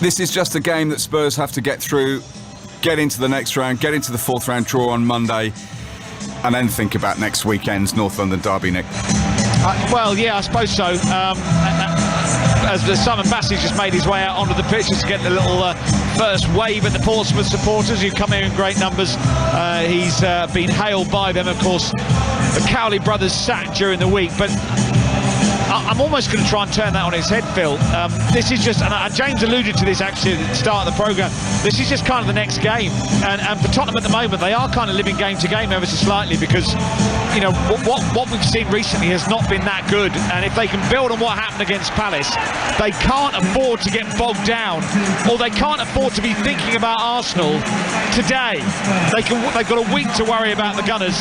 This is just a game that Spurs have to get through, get into the next round, get into the fourth round draw on Monday, and then think about next weekend's North London derby, Nick. Well, yeah, I suppose so. As the Simon Bassey's just made his way out onto the pitch just to get the little first wave at the Portsmouth supporters who come here in great numbers. He's been hailed by them, of course. The Cowley brothers sacked during the week, but I'm almost going to try and turn that on its head, Phil. This is just, and James alluded to this actually at the start of the programme, this is just kind of the next game. And for Tottenham at the moment, they are kind of living game to game ever so slightly because, you know, what we've seen recently has not been that good. And if they can build on what happened against Palace, they can't afford to get bogged down, or they can't afford to be thinking about Arsenal today. They've got a week to worry about the Gunners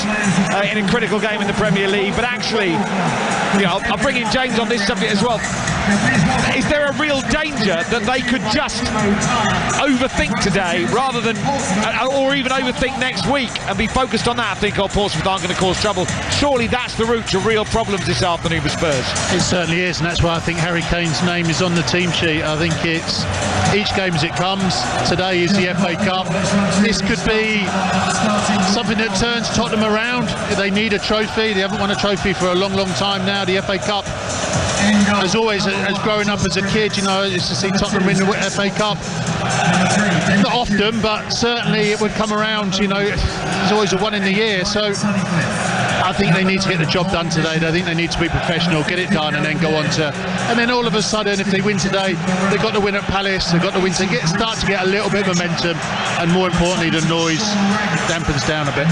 in a critical game in the Premier League. But actually, you know, I'll bring in James on this subject as well. Is there a real danger that they could just overthink today rather than, or even overthink next week and be focused on that? I think, Portsmouth aren't going to cause trouble. Surely that's the route to real problems this afternoon for Spurs. It certainly is, and that's why I think Harry Kane's name is on the team sheet. I think it's each game as it comes. Today is the FA Cup. This could be something that turns Tottenham around. They need a trophy. They haven't won a trophy for a long, long time now. The FA Cup, as always, as growing up as a kid, you know, is to see Tottenham win the FA Cup. Not often, but certainly it would come around. You know, there's always a one in the year. So I think they need to get the job done today. I think they need to be professional, get it done, and then go on to. And then all of a sudden, if they win today, they've got to win at Palace. They've got to win to start to get a little bit of momentum, and more importantly, the noise dampens down a bit.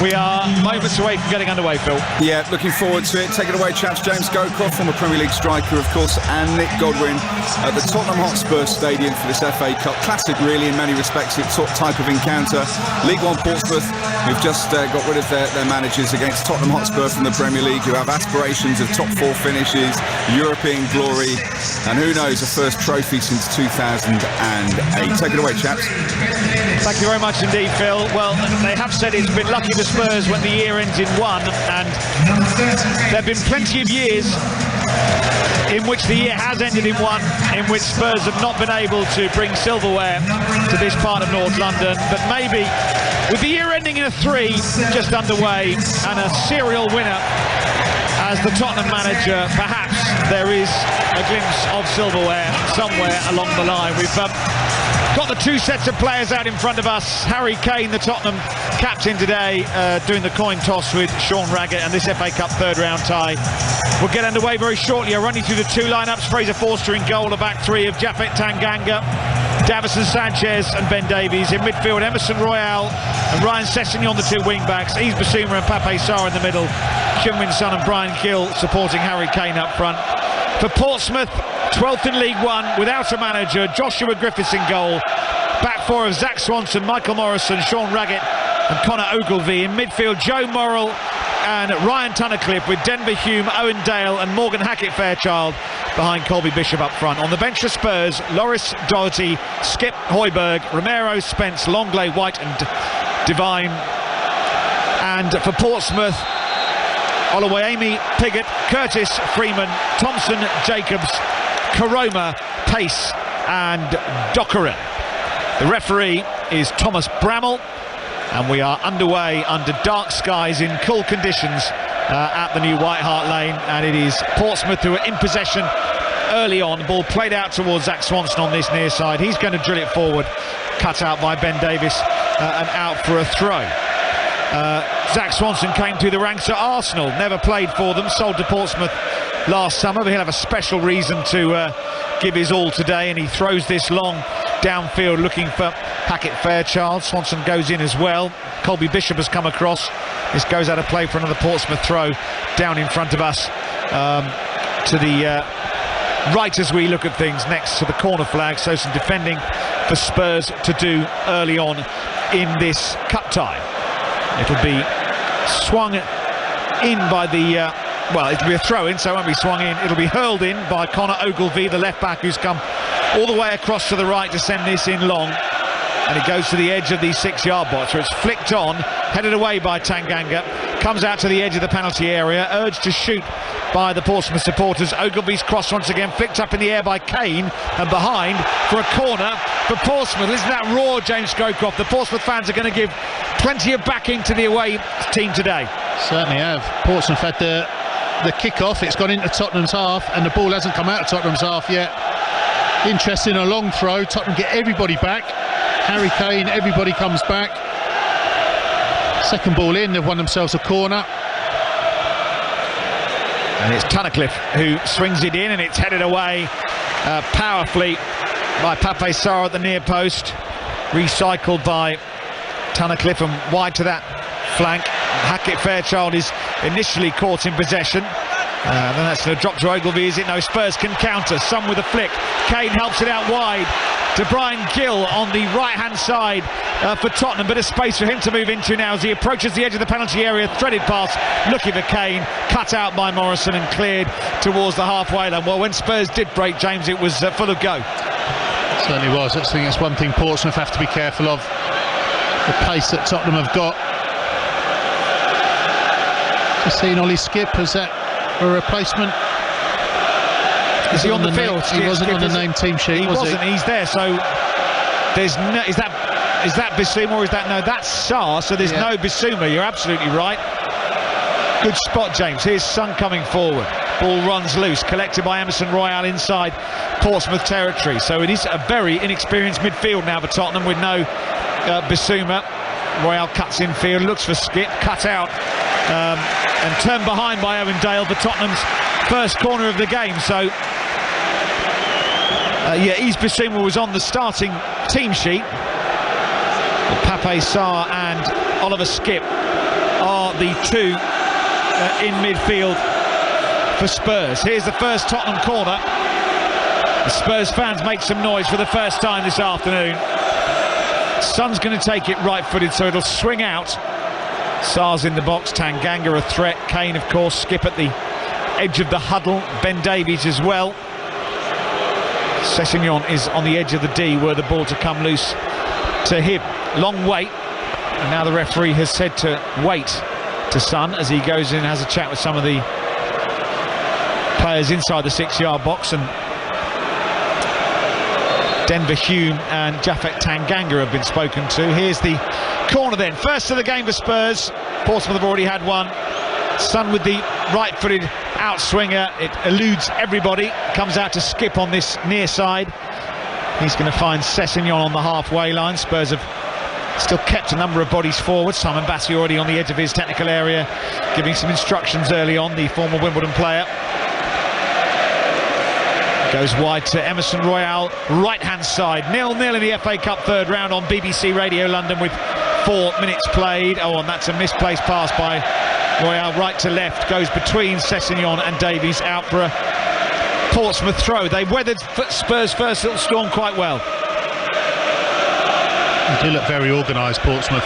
We are moments away from getting underway, Phil. Yeah, looking forward to it. Take it away, chaps. James Gowcroft, former Premier League striker, of course, and Nick Godwin at the Tottenham Hotspur Stadium for this FA Cup. Classic, really, in many respects, it's sort of type of encounter. League One Portsmouth, who've just got rid of their managers, against Tottenham Hotspur from the Premier League, who have aspirations of top four finishes, European glory, and who knows, a first trophy since 2008. Take it away, chaps. Thank you very much indeed, Phil. Well, they have said it's been lucky for Spurs when the year ends in one, and there have been plenty of years in which the year has ended in one, in which Spurs have not been able to bring silverware to this part of North London. But maybe with the year ending in a 3 just underway and a serial winner as the Tottenham manager, perhaps there is a glimpse of silverware somewhere along the line. We've got the two sets of players out in front of us. Harry Kane, the Tottenham captain today, doing the coin toss with Sean Raggett, and this FA Cup third round tie will get underway very shortly. I'll run you through the two lineups. Fraser Forster in goal, a back three of Japhet Tanganga, Davison Sanchez and Ben Davies. In midfield, Emerson Royale and Ryan Sessegnon, the two wing backs. Yves Bissouma and Pape Sarr in the middle. Heung-min Son and Brian Gill supporting Harry Kane up front. For Portsmouth, 12th in League One, without a manager, Joshua Griffiths in goal. Back four of Zach Swanson, Michael Morrison, Sean Raggett and Connor Ogilvie. In midfield, Joe Morrell and Ryan Tunnicliffe, with Denver Hume, Owen Dale and Morgan Hackett-Fairchild behind Colby Bishop up front. On the bench for Spurs, Loris Doherty, Skip Højbjerg, Romero, Spence, Longley, White and Devine. And for Portsmouth, Oluwayemi, Piggott, Curtis, Freeman, Thompson, Jacobs, Karoma, Pace and Dockerin. The referee is Thomas Bramall, and we are underway under dark skies in cool conditions at the new White Hart Lane, and it is Portsmouth who are in possession early on. The ball played out towards Zach Swanson on this near side. He's going to drill it forward, cut out by Ben Davies and out for a throw. Zach Swanson came through the ranks at Arsenal, never played for them, sold to Portsmouth last summer, but he'll have a special reason to give his all today, and he throws this long downfield looking for Hackett-Fairchild. Swanson goes in as well. Colby Bishop has come across. This goes out of play for another Portsmouth throw down in front of us to the right as we look at things, next to the corner flag. So some defending for Spurs to do early on in this cup tie. It'll be swung in by the well, it'll be a throw in, so it won't be swung in. It'll be hurled in by Connor Ogilvie, the left back, who's come all the way across to the right to send this in long, and it goes to the edge of the 6-yard box, where it's flicked on, headed away by Tanganga. comes out to the edge of the penalty area, urged to shoot by the Portsmouth supporters. Ogilvy's cross once again flicked up in the air by Kane, and behind for a corner for Portsmouth. Listen to that roar, James Scowcroft. The Portsmouth fans are going to give plenty of backing to the away team today. Certainly have. Portsmouth had the kick-off. It's gone into Tottenham's half, and the ball hasn't come out of Tottenham's half yet. Interesting, a long throw. Tottenham get everybody back. Harry Kane, everybody comes back. Second ball in, they've won themselves a corner. And it's Tunnicliffe who swings it in, and it's headed away powerfully by Pape Sarr at the near post. Recycled by Tunnicliffe and wide to that flank. Hackett Fairchild is initially caught in possession. Then that's a drop to Ogilvy, is it? No, Spurs can counter, some with a flick. Kane helps it out wide to Brian Gill on the right-hand side for Tottenham. Bit of space for him to move into now as he approaches the edge of the penalty area. Threaded pass, looking for Kane, cut out by Morrison and cleared towards the halfway line. Well, when Spurs did break, James, it was full of go. It certainly was. I think that's one thing Portsmouth have to be careful of. The pace that Tottenham have got. Just seen Ollie Skip as that a replacement. Is he on the field? He wasn't on the name team sheet. He wasn't. He's there. So there's no. Is that Bissouma or is that no? That's Sarr. So there's no Bissouma. You're absolutely right. Good spot, James. Here's Son coming forward. Ball runs loose, collected by Emerson Royal inside Portsmouth territory. So it is a very inexperienced midfield now for Tottenham with no Bissouma. Royal cuts infield, looks for Skip, cut out and turned behind by Owen Dale for Tottenham's first corner of the game. So Yves Bissouma was on the starting team sheet. Pape Sarr and Oliver Skip are the two in midfield for Spurs. Here's the first Tottenham corner. The Spurs fans make some noise for the first time this afternoon. Son's going to take it right-footed, so it'll swing out. Sarr's in the box, Tanganga a threat, Kane of course, Skip at the edge of the huddle, Ben Davies as well. Sessegnon is on the edge of the D were the ball to come loose to him. Long wait, and now the referee has said to wait to Son as he goes in and has a chat with some of the players inside the 6-yard box, and Denver Hume and Japhet Tanganga have been spoken to. Here's the corner then. First of the game for Spurs. Portsmouth have already had one. Son with the right-footed outswinger. It eludes everybody. Comes out to Skip on this near side. He's going to find Sessegnon on the halfway line. Spurs have still kept a number of bodies forward. Simon Bassey already on the edge of his technical area, giving some instructions early on, the former Wimbledon player. Goes wide to Emerson Royal, right-hand side. 0-0 in the FA Cup third round on BBC Radio London with 4 minutes played. Oh, and that's a misplaced pass by Royal, right to left. Goes between Sessegnon and Davies, out for a Portsmouth throw. They weathered Spurs' first little storm quite well. They do look very organised, Portsmouth.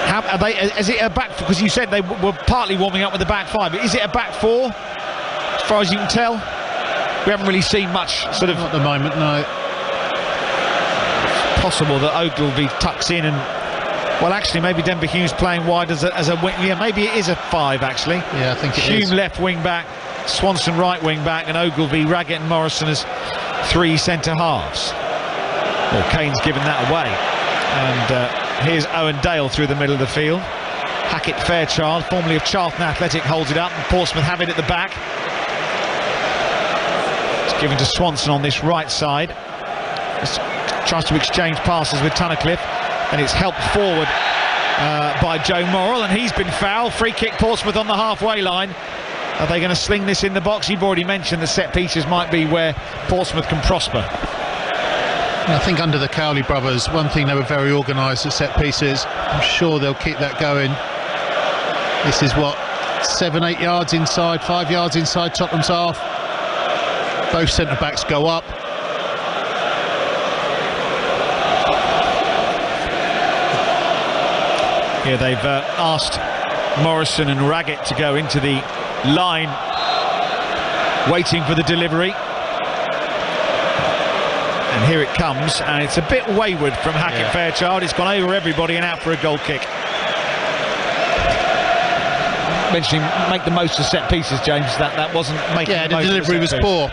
How are they? Is it a back? Because you said they were partly warming up with the back five. Is it a back four? As far as you can tell, we haven't really seen much sort of. Not at the moment, no. It's possible that Ogilvy tucks in and, well, actually, maybe Denver Hume's playing wide as a wing. Yeah, maybe it is a 5 actually. Yeah, I think it is. Hume left wing back, Swanson right wing back, and Ogilvy, Raggett, and Morrison as 3 centre halves. Well, Kane's given that away, and here's Owen Dale through the middle of the field. Hackett Fairchild, formerly of Charlton Athletic, holds it up, and Portsmouth have it at the back. It's given to Swanson on this right side. Just tries to exchange passes with Tunnicliffe, and it's helped forward by Joe Morrell, and he's been fouled. Free kick Portsmouth on the halfway line. Are they going to sling this in the box? You've already mentioned the set pieces might be where Portsmouth can prosper. I think under the Cowley brothers, one thing, they were very organised at set pieces. I'm sure they'll keep that going. This is what, 7-8 yards inside, 5 yards inside Tottenham's half. Both centre backs go up. Here they've asked Morrison and Raggett to go into the line, waiting for the delivery. And here it comes, and it's a bit wayward from Hackett Fairchild. It's gone over everybody and out for a goal kick. mentioning make the most of set pieces, James. That wasn't making the most. The delivery was poor.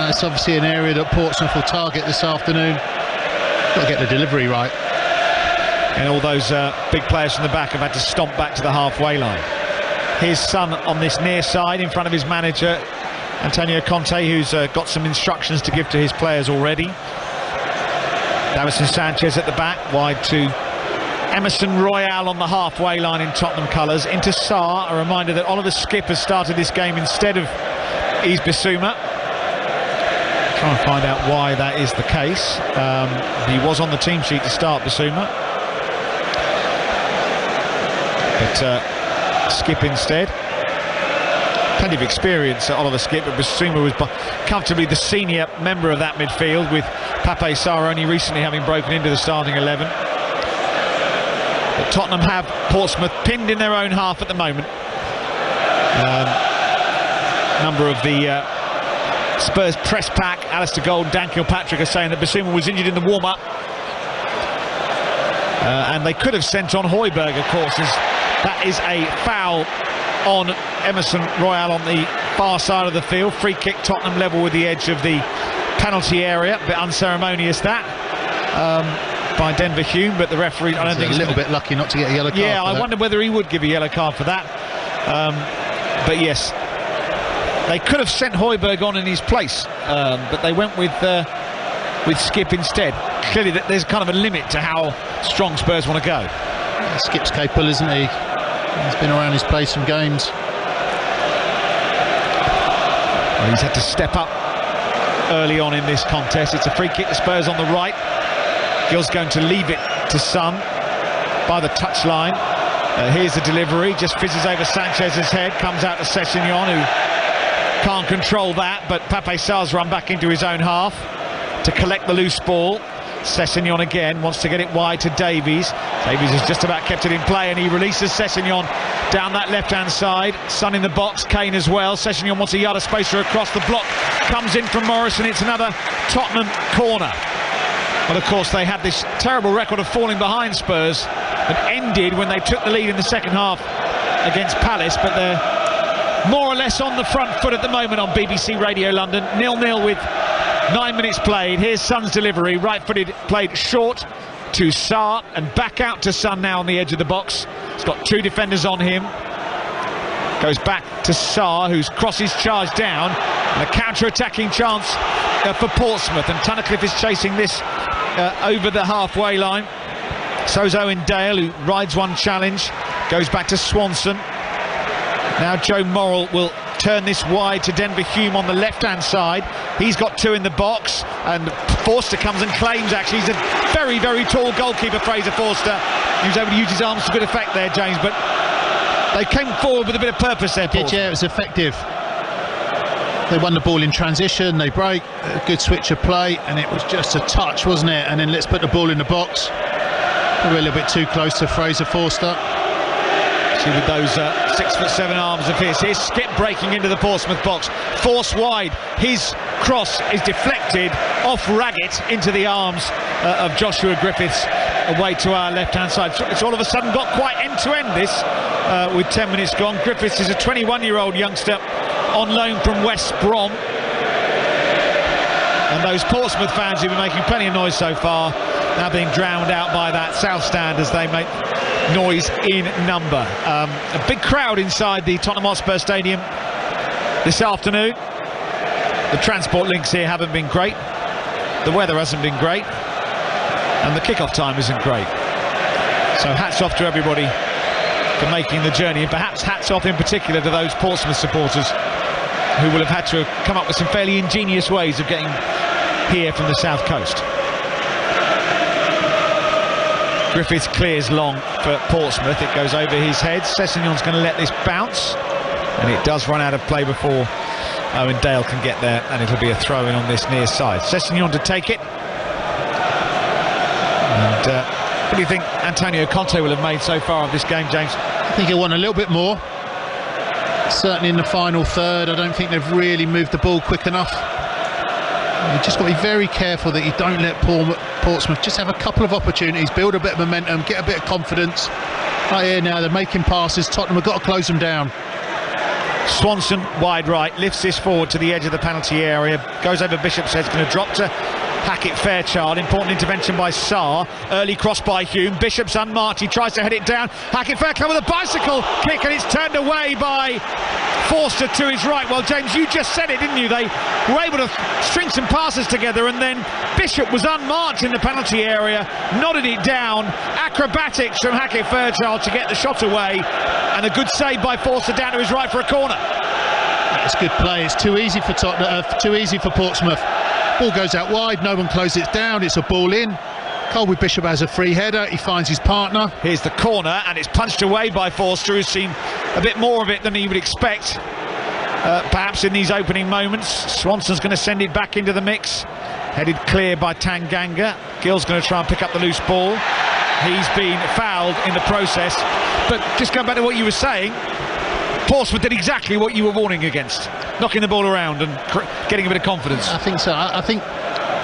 It's obviously an area that Portsmouth will target this afternoon. Got to get the delivery right. And all those big players from the back have had to stomp back to the halfway line. His son on this near side in front of his manager, Antonio Conte, who's got some instructions to give to his players already. Davison Sanchez at the back, wide to Emerson Royale on the halfway line in Tottenham colours. Into Sarr, a reminder that Oliver Skipp has started this game instead of Yves Bissouma. Try and find out why that is the case. He was on the team sheet to start, Bissouma. But Skipp instead. Plenty of experience, Oliver Skipp, but Bissouma was comfortably the senior member of that midfield, with Pape Sarr only recently having broken into the starting 11. But Tottenham have Portsmouth pinned in their own half at the moment. Number of the Spurs press pack, Alistair Gold, Dan Kilpatrick, are saying that Bissouma was injured in the warm-up. And they could have sent on Højbjerg, of course, as that is a foul on Emerson Royale on the far side of the field. Free kick, Tottenham level with the edge of the penalty area. A bit unceremonious that by Denver Hume, but the referee, I don't think, a little bit lucky not to get a yellow card. Yeah, I wonder whether he would give a yellow card for that. But yes, they could have sent Højbjerg on in his place, but they went with Skipp instead. Clearly there's kind of a limit to how strong Spurs want to go. Skipp's capable, isn't he? He's been around his place in games. Well, he's had to step up early on in this contest. It's a free kick to Spurs on the right. Gill's going to leave it to Son by the touchline. Here's the delivery, just fizzes over Sanchez's head, comes out to Sessegnon, who can't control that, but Pape Sarr's run back into his own half to collect the loose ball. Sessegnon again wants to get it wide to Davies. Davies has just about kept it in play, and he releases Sessegnon down that left-hand side. Son in the box, Kane as well. Sessegnon wants a yard of space to across. The block comes in from Morrison. It's another Tottenham corner. Well, of course, they had this terrible record of falling behind Spurs that ended when they took the lead in the second half against Palace, but they're more or less on the front foot at the moment on BBC Radio London. 0-0 with 9 minutes played. Here's Son's delivery, right-footed, played short to Sarr, and back out to Son now on the edge of the box. He's got two defenders on him. Goes back to Sarr, who's crosses charge down, and a counter-attacking chance for Portsmouth, and Tunnicliffe is chasing this over the halfway line. So's Owen Dale, who rides one challenge, goes back to Swanson. Now Joe Morrell will turn this wide to Denver Hume on the left-hand side. He's got two in the box, and Forster comes and claims, actually. He's a very, very tall goalkeeper, Fraser Forster. He was able to use his arms to good effect there, James, but they came forward with a bit of purpose there, Paul. Yeah, it was effective. They won the ball in transition, they break, a good switch of play, and it was just a touch, wasn't it? And then let's put the ball in the box. Probably a little bit too close to Fraser Forster. See, with those 6'7" arms of his. Here's Skipp breaking into the Portsmouth box. Force wide. His cross is deflected off Raggett into the arms of Joshua Griffiths away to our left-hand side. It's all of a sudden got quite end-to-end this with 10 minutes gone. Griffiths is a 21-year-old youngster on loan from West Brom. And those Portsmouth fans who've been making plenty of noise so far now being drowned out by that south stand as they make noise in number. A big crowd inside the Tottenham Hotspur Stadium this afternoon. The transport links here haven't been great, the weather hasn't been great, and the kickoff time isn't great. So hats off to everybody for making the journey, and perhaps hats off in particular to those Portsmouth supporters who will have had to come up with some fairly ingenious ways of getting here from the south coast. Griffiths clears long for Portsmouth. It goes over his head. Sessegnon's going to let this bounce, and it does run out of play before Owen Dale can get there, and it'll be a throw-in on this near side. Sessegnon to take it. And what do you think Antonio Conte will have made so far of this game, James? I think he'll want a little bit more. Certainly in the final third, I don't think they've really moved the ball quick enough. You've just got to be very careful that you don't let Portsmouth just have a couple of opportunities, build a bit of momentum, get a bit of confidence, Right here now, they're making passes. Tottenham have got to close them down. Swanson wide right, lifts this forward to the edge of the penalty area, goes over Bishop's head, going to drop to Hackett-Fairchild. Important intervention by Sarr. Early cross by Hume. Bishop's unmarked. He tries to head it down. Hackett-Fairchild with a bicycle kick, and it's turned away by Forster to his right. Well, James, you just said it, didn't you? They were able to string some passes together, and then Bishop was unmarked in the penalty area, nodded it down. Acrobatics from Hackett-Fairchild to get the shot away, and a good save by Forster down to his right for a corner. It's good play. It's too easy for Tottenham, too easy for Portsmouth. Ball goes out wide, no one closes it down, it's a ball in. Colby Bishop has a free header, he finds his partner. Here's the corner, and it's punched away by Forster, who's seen a bit more of it than he would expect, perhaps in these opening moments. Swanson's going to send it back into the mix, headed clear by Tanganga. Gill's going to try and pick up the loose ball. He's been fouled in the process. But just going back to what you were saying, Portsmouth did exactly what you were warning against, knocking the ball around and getting a bit of confidence. I think so. I think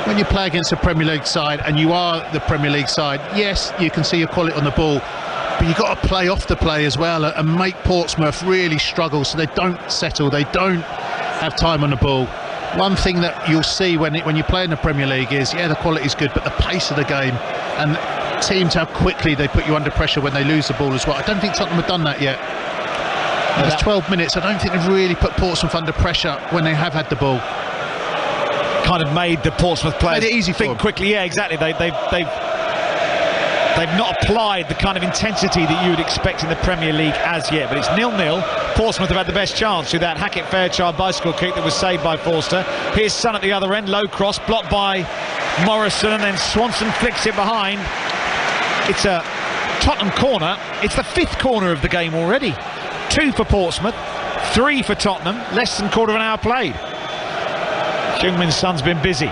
when you play against a Premier League side, and you are the Premier League side, yes, you can see your quality on the ball, but you've got to play off the play as well and make Portsmouth really struggle so they don't settle, they don't have time on the ball. One thing that you'll see when you play in the Premier League is, yeah, the quality's good, but the pace of the game and teams, how quickly they put you under pressure when they lose the ball as well. I don't think Tottenham have done that yet. There's 12 minutes. I don't think they've really put Portsmouth under pressure when they have had the ball. Kind of made the Portsmouth players made it easy for them. Quickly. Yeah, exactly. They've not applied the kind of intensity that you would expect in the Premier League as yet. But it's 0-0. Portsmouth have had the best chance through that Hackett-Fairchild bicycle kick that was saved by Forster. Here's Son at the other end. Low cross blocked by Morrison, and then Swanson flicks it behind. It's a Tottenham corner. It's the 5th corner of the game already. 2 for Portsmouth, 3 for Tottenham, less than quarter of an hour played. Heung-min Son's been busy.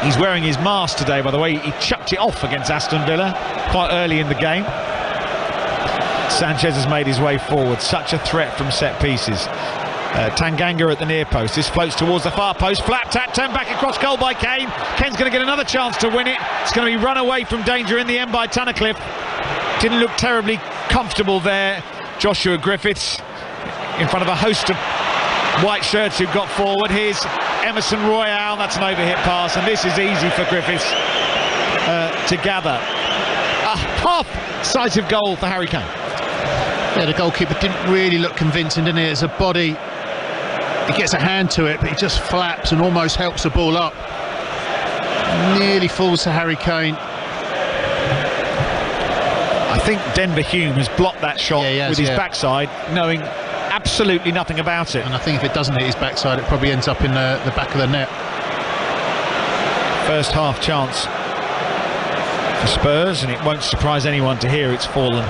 He's wearing his mask today, by the way. He chucked it off against Aston Villa quite early in the game. Sanchez has made his way forward. Such a threat from set pieces. Tanganga at the near post. This floats towards the far post. Flat tap, turned back across goal by Kane. Kane's going to get another chance to win it. It's going to be run away from danger in the end by Tunnicliffe. Didn't look terribly comfortable there. Joshua Griffiths in front of a host of white shirts who got forward. Here's Emerson Royale. That's an overhit pass, and this is easy for Griffiths to gather. A half-size goal for Harry Kane. Yeah, the goalkeeper didn't really look convincing, didn't he? As a body, he gets a hand to it, but he just flaps and almost helps the ball up. Nearly falls to Harry Kane. I think Denver Hume has blocked that shot with his backside, knowing absolutely nothing about it. And I think if it doesn't hit his backside, it probably ends up in the back of the net. First half chance for Spurs, and it won't surprise anyone to hear it's fallen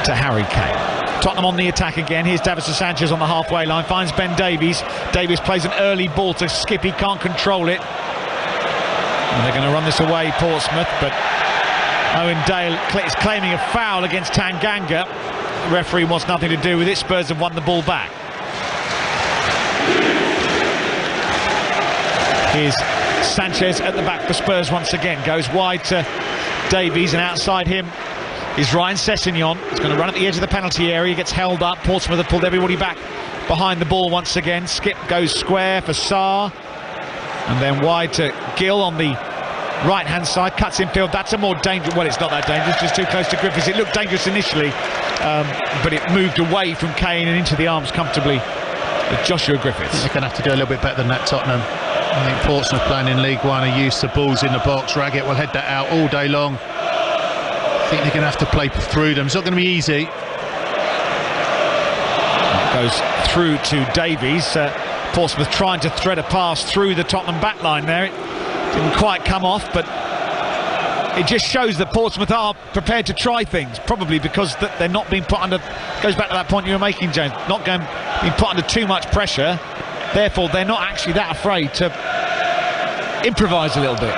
to Harry Kane. Tottenham on the attack again. Here's Davison Sanchez on the halfway line, finds Ben Davies. Davies plays an early ball to Skip, he can't control it. And they're going to run this away, Portsmouth, but Owen Dale is claiming a foul against Tanganga. The referee wants nothing to do with it. Spurs have won the ball back. Here's Sanchez at the back for Spurs once again. Goes wide to Davies, and outside him is Ryan Sessegnon. He's going to run at the edge of the penalty area. He gets held up. Portsmouth have pulled everybody back behind the ball once again. Skip goes square for Sarr, and then wide to Gill on the right-hand side, cuts infield. That's a more dangerous... Well, it's not that dangerous, just too close to Griffiths. It looked dangerous initially, but it moved away from Kane and into the arms comfortably of Joshua Griffiths. They're going to have to do a little bit better than that, Tottenham. I think Portsmouth playing in League One are used to balls in the box. Raggett will head that out all day long. I think they're going to have to play through them. It's not going to be easy. It goes through to Davies. Portsmouth trying to thread a pass through the Tottenham backline there. It didn't quite come off, but it just shows that Portsmouth are prepared to try things, probably because they're not being put under... Goes back to that point you were making, James, not being put under too much pressure. Therefore, they're not actually that afraid to improvise a little bit.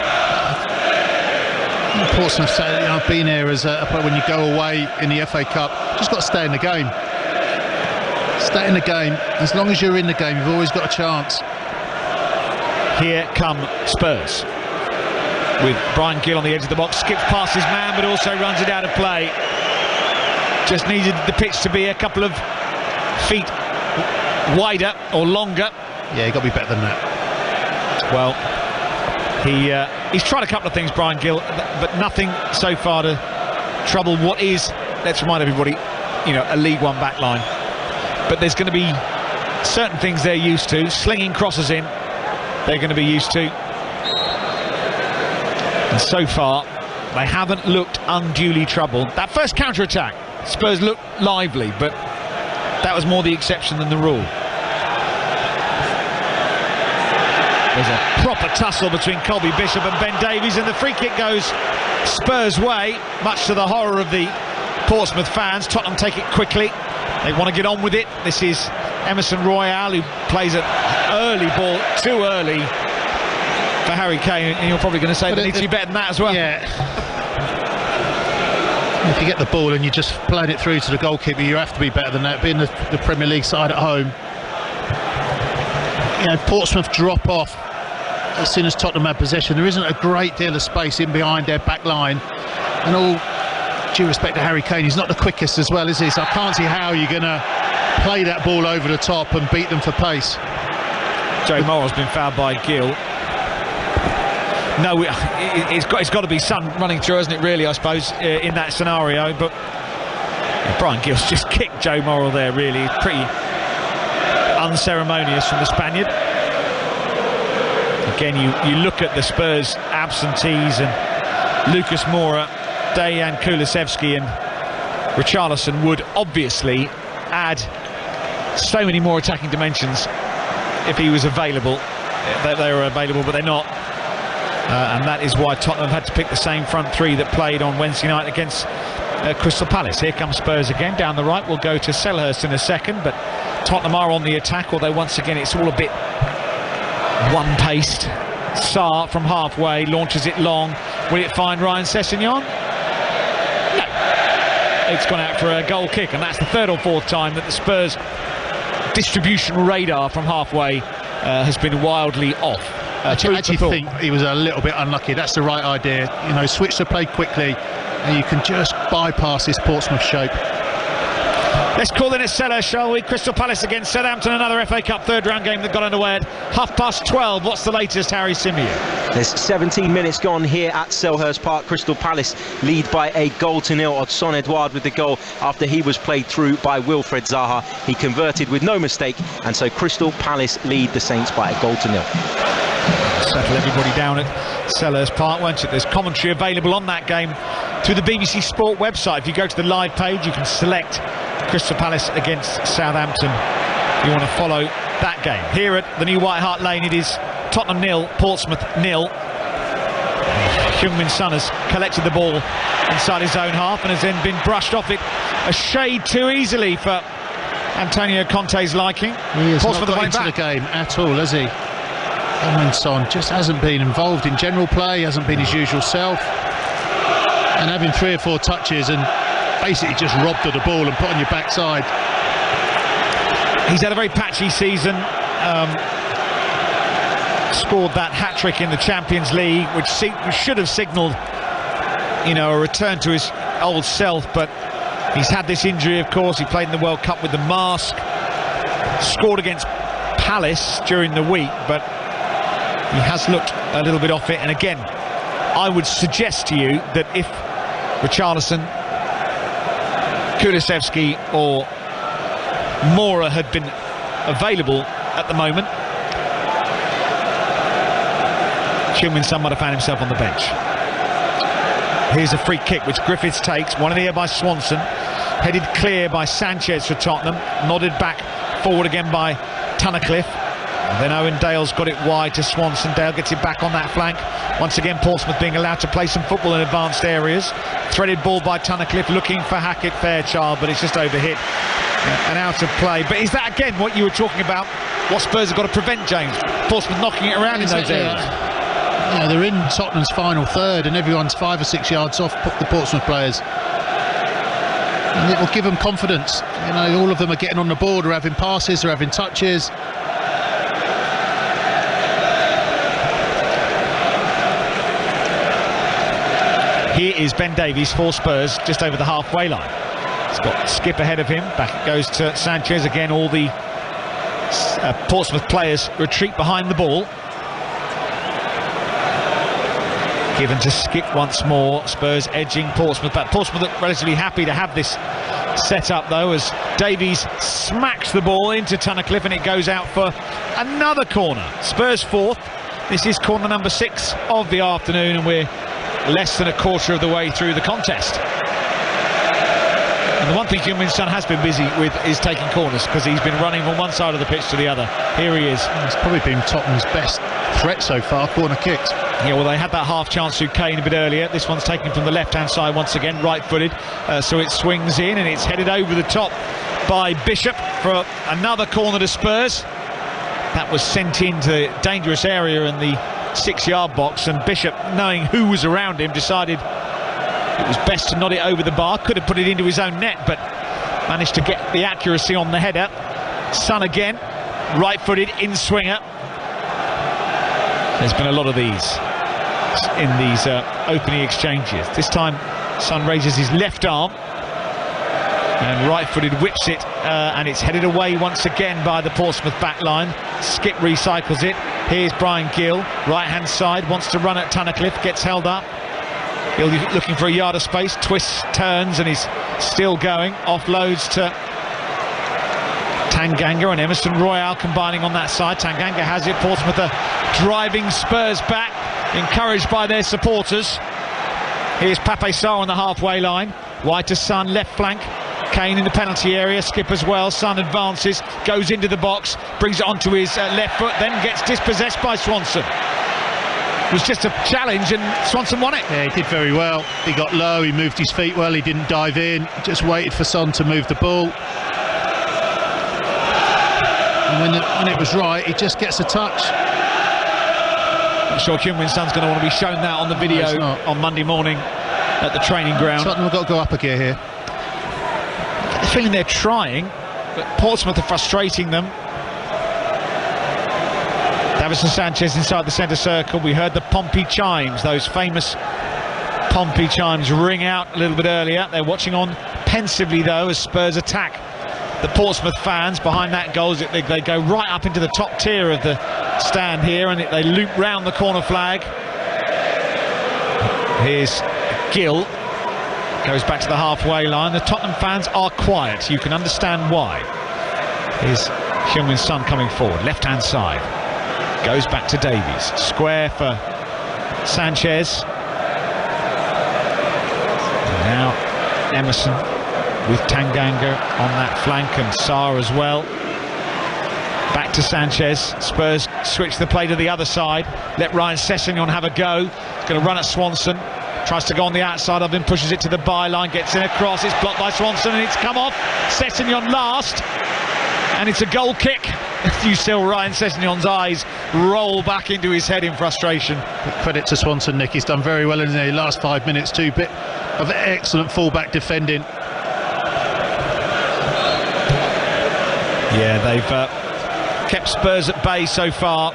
Portsmouth said, you know, I've been here as when you go away in the FA Cup, just got to stay in the game. Stay in the game. As long as you're in the game, you've always got a chance. Here come Spurs, with Brian Gill on the edge of the box. Skips past his man, but also runs it out of play. just needed the pitch to be a couple of feet wider or longer. Yeah, you've got to be better than that. Well, he's tried a couple of things, Brian Gill, but nothing so far to trouble what is, let's remind everybody, a League One back line. But there's going to be certain things they're used to. Slinging crosses in, they're going to be used to. And so far, they haven't looked unduly troubled. That first counter-attack, Spurs looked lively, but that was more the exception than the rule. There's a proper tussle between Colby Bishop and Ben Davies, and the free kick goes Spurs' way, much to the horror of the Portsmouth fans. Tottenham take it quickly. They want to get on with it. This is Emerson Royale, who plays an early ball, too early for Harry Kane, and you're probably going to say they need to be better than that as well. Yeah. If you get the ball and you're just playing it through to the goalkeeper, you have to be better than that. Being the Premier League side at home, Portsmouth drop off as soon as Tottenham have possession. There isn't a great deal of space in behind their back line, and all due respect to Harry Kane, he's not the quickest as well, is he? So I can't see how you're going to play that ball over the top and beat them for pace. Joe Morrell's been fouled by Gill. No, it's got to be Son running through, hasn't it, really, I suppose, in that scenario. But Brian Gill's just kicked Joe Morrell there, really. Pretty unceremonious from the Spaniard. Again, you look at the Spurs absentees, and Lucas Moura, Dejan Kulusevski and Richarlison would obviously add so many more attacking dimensions if he was available. They were available, but they're not. And that is why Tottenham had to pick the same front three that played on Wednesday night against Crystal Palace. Here comes Spurs again down the right. We'll go to Selhurst in a second, but Tottenham are on the attack, although once again it's all a bit one-paced. Sarr from halfway launches it long. Will it find Ryan Sessegnon? No. It's gone out for a goal kick, and that's the third or fourth time that the Spurs distribution radar from halfway has been wildly off. I actually think he was a little bit unlucky. That's the right idea. Switch the play quickly, and you can just bypass this Portsmouth shape. Let's call in a Selhurst, shall we? Crystal Palace against Southampton, another FA Cup third round game that got underway at 12:30. What's the latest, Harry Symeou? There's 17 minutes gone here at Selhurst Park. Crystal Palace lead by a 1-0. Odsonne Edouard with the goal after he was played through by Wilfred Zaha. He converted with no mistake, and so Crystal Palace lead the Saints by a 1-0. Settle everybody down at Selhurst Park, won't it? There's commentary available on that game through the BBC Sport website. If you go to the live page, you can select Crystal Palace against Southampton if you want to follow that game. Here at the new White Hart Lane, it is Tottenham 0, Portsmouth 0. Heung-min Son has collected the ball inside his own half and has then been brushed off it a shade too easily for Antonio Conte's liking. He has not got into the game at all, has he? Heung-min Son just hasn't been involved in general play, hasn't been his usual self, and having 3 or 4 touches and basically just robbed of the ball and put on your backside. He's had a very patchy season. Scored that hat-trick in the Champions League, which should have signalled, a return to his old self, but he's had this injury, of course. He played in the World Cup with the mask, scored against Palace during the week, but he has looked a little bit off it. And again, I would suggest to you that if Richarlison, Kulusevski or Moura had been available at the moment, Heung-min Son might have found himself on the bench. Here's a free kick which Griffiths takes, one in the air by Swanson, headed clear by Sanchez for Tottenham, nodded back forward again by Tunnicliffe. And then Owen Dale's got it wide to Swanson. Dale gets it back on that flank. Once again, Portsmouth being allowed to play some football in advanced areas. Threaded ball by Tunnicliffe, looking for Hackett-Fairchild, but it's just overhit and out of play. But is that again what you were talking about? What Spurs have got to prevent, James? Portsmouth knocking it around in those areas. They're in Tottenham's final third, and everyone's 5 or 6 yards off the Portsmouth players. And it will give them confidence. All of them are getting on the board, or having passes, or having touches. Here is Ben Davies for Spurs, just over the halfway line. He's got Skip ahead of him. Back it goes to Sanchez again. All the Portsmouth players retreat behind the ball. Given to Skip once more. Spurs edging Portsmouth, but Portsmouth look relatively happy to have this set up though, as Davies smacks the ball into Tunnicliffe and it goes out for another corner. Spurs fourth. This is corner number 6 of the afternoon, and we're less than a quarter of the way through the contest. And the one thing Heung-min Son has been busy with is taking corners, because he's been running from one side of the pitch to the other. Here he is. It's probably been Tottenham's best threat so far, corner kicks. Yeah, well, they had that half chance through Kane a bit earlier. This one's taken from the left-hand side once again, right-footed. So it swings in and it's headed over the top by Bishop for another corner to Spurs. That was sent into the dangerous area in the 6-yard box, and Bishop, knowing who was around him, decided it was best to nod it over the bar. Could have put it into his own net, but managed to get the accuracy on the header. Son again, right-footed, in-swinger. There's been a lot of these in these opening exchanges. This time Son raises his left arm and right-footed whips it, and it's headed away once again by the Portsmouth back line. Skip recycles it. Here's Brian Gill, right-hand side, wants to run at Tunnicliffe, gets held up. Gill looking for a yard of space, twists, turns, and he's still going. Offloads to Tanganga, and Emerson Royale combining on that side. Tanganga has it. Portsmouth are driving Spurs back, encouraged by their supporters. Here's Pape Sarr on the halfway line. Wide to Son, left flank. Kane in the penalty area. Skip as well. Son advances, goes into the box, brings it onto his left foot, then gets dispossessed by Swanson. It was just a challenge and Swanson won it. Yeah, he did very well. He got low, he moved his feet well, he didn't dive in, just waited for Son to move the ball. And when it was right, he just gets a touch. I'm sure Heung-min Son's going to want to be shown that on the video on Monday morning at the training ground. Tottenham have got to go up a gear here. I get the feeling they're trying, but Portsmouth are frustrating them. Davison Sanchez inside the centre circle. We heard the Pompey chimes, those famous Pompey chimes ring out a little bit earlier. They're watching on pensively though as Spurs attack the Portsmouth fans behind that goal. They go right up into the top tier of the stand here, and they loop round the corner flag. Here's Gill, goes back to the halfway line. The Tottenham fans are quiet, you can understand why. Here's Heung-min Son coming forward, left hand side, goes back to Davies, square for Sanchez. And now Emerson with Tanganga on that flank, and Sarr as well. Back to Sanchez. Spurs switch the play to the other side, let Ryan Sessegnon have a go. He's going to run at Swanson, tries to go on the outside of him, pushes it to the byline, gets in across, it's blocked by Swanson and it's come off. Sessegnon last, and it's a goal kick. You see Ryan Sessegnon's eyes roll back into his head in frustration. But credit to Swanson, Nick, he's done very well in the last 5 minutes too. Bit of excellent full-back defending. Yeah, they've kept Spurs at bay so far.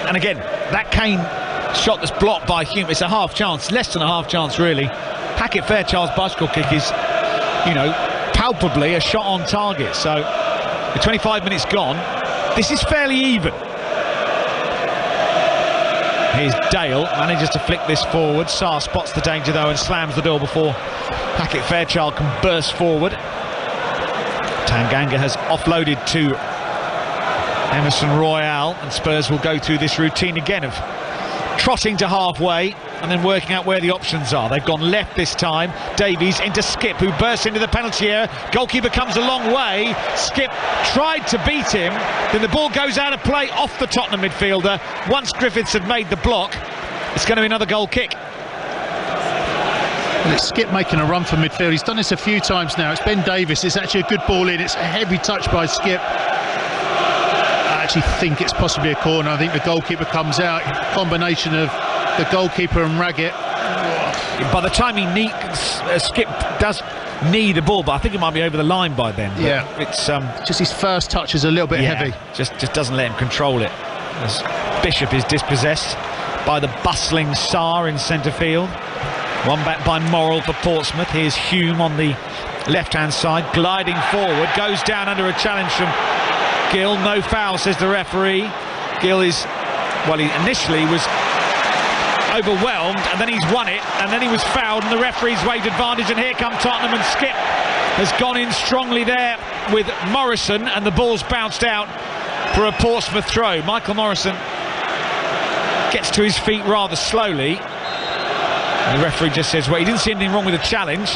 And again, that Kane shot that's blocked by Hume, it's a half chance, less than a half chance really. Hackett Fairchild's bicycle kick is, you know, palpably a shot on target. So with 25 minutes gone, this is fairly even. Here's Dale, manages to flick this forward. Sarr spots the danger though and slams the door before Hackett Fairchild can burst forward. Tanganga has offloaded to Emerson Royale, and Spurs will go through this routine again of trotting to halfway and then working out where the options are. They've gone left this time. Davies into Skip, who bursts into the penalty area. Goalkeeper comes a long way. Skip tried to beat him, then the ball goes out of play off the Tottenham midfielder. Once Griffiths had made the block, it's going to be another goal kick. Well, it's Skip making a run for midfield. He's done this a few times now. It's Ben Davies. It's actually a good ball in. It's a heavy touch by Skip. I actually think it's possibly a corner. I think the goalkeeper comes out. Combination of the goalkeeper and Raggett. By the time Skip does knee the ball, but I think it might be over the line by then. Yeah, it's just his first touch is a little bit heavy. Just doesn't let him control it. As Bishop is dispossessed by the bustling Sarr in centre field. One back by Morrell for Portsmouth. Here's Hume on the left-hand side, gliding forward, goes down under a challenge from Gill. No foul, says the referee. Gill is, well, he initially was overwhelmed, and then he's won it, and then he was fouled, and the referee's waved advantage, and here come Tottenham, and Skip has gone in strongly there with Morrison, and the ball's bounced out for a Portsmouth throw. Michael Morrison gets to his feet rather slowly, and the referee just says, well, he didn't see anything wrong with the challenge.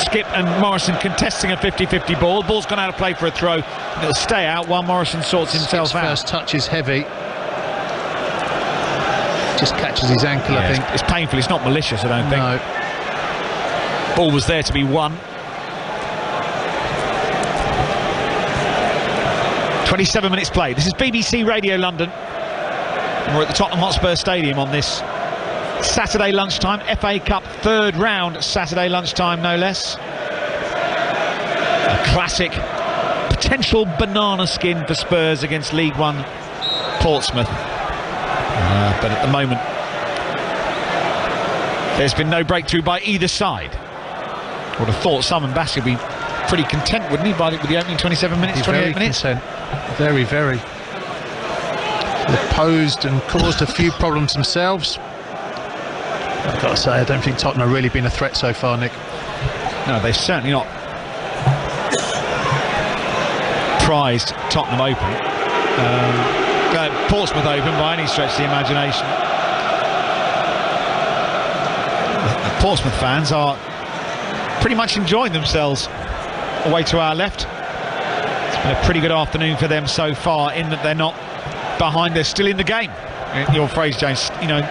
Skip and Morrison contesting a 50-50 ball. Ball's gone out of play for a throw. It'll stay out while Morrison sorts himself out. First touch is heavy. Just catches his ankle, I think. It's painful. It's not malicious, I don't think. No. Ball was there to be won. 27 minutes played. This is BBC Radio London. And we're at the Tottenham Hotspur Stadium on this Saturday lunchtime, FA Cup third round Saturday lunchtime, no less. A classic potential banana skin for Spurs against League One Portsmouth. But at the moment, there's been no breakthrough by either side. Would have thought Simon Bassey would be pretty content, wouldn't he, with the opening 27 minutes, He's 28 minutes? Content. Very, very. They've posed and caused a few problems themselves. I've got to say, I don't think Tottenham have really been a threat so far, Nick. No, they've certainly not prized Tottenham open. Portsmouth open by any stretch of the imagination. The Portsmouth fans are pretty much enjoying themselves away to our left. It's been a pretty good afternoon for them so far, in that they're not behind, they're still in the game. Your phrase, James, you know,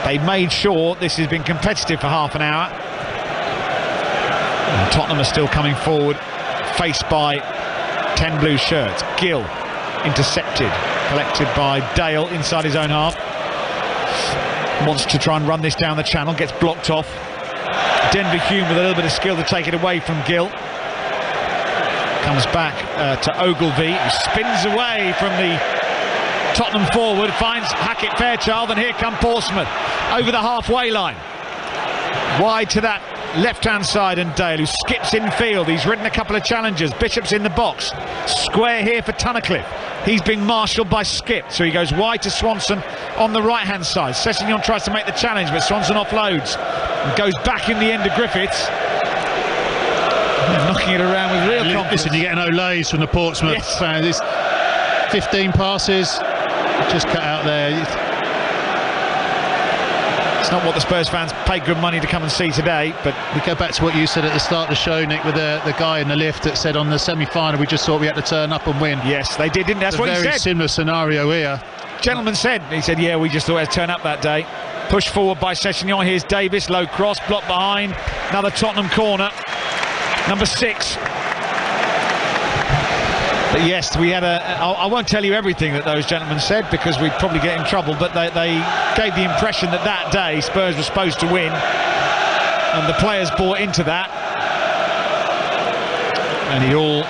they made sure this has been competitive for half an hour. And Tottenham are still coming forward, faced by 10 blue shirts. Gill intercepted, collected by Dale inside his own half. Wants to try and run this down the channel, gets blocked off. Denver Hume with a little bit of skill to take it away from Gill. Comes back to Ogilvie, who spins away from the Tottenham forward, finds Hackett Fairchild, and here come Portsmouth over the halfway line. Wide to that left-hand side, and Dale, who skips infield. He's ridden a couple of challengers. Bishop's in the box. Square here for Tunnicliffe. He's being marshalled by Skip, so he goes wide to Swanson on the right-hand side. Sessegnon tries to make the challenge, but Swanson offloads and goes back in the end of Griffiths. They're knocking it around with real confidence. Listen, you're getting olays from the Portsmouth fans. It's 15 passes, just cut out there. It's not what the Spurs fans paid good money to come and see today, but we go back to what you said at the start of the show, Nick, with the guy in the lift that said on the semi-final we just thought we had to turn up and win. Yes, they did, didn't they? That's what he said. Very similar scenario here. Gentleman said, he said, yeah, we just thought we had to turn up that day. Pushed forward by Sessegnon. Here's Davis, low cross, blocked behind. Another Tottenham corner. Number 6. But yes, we had I won't tell you everything that those gentlemen said, because we'd probably get in trouble, but they gave the impression that that day Spurs were supposed to win, and the players bought into that, and it all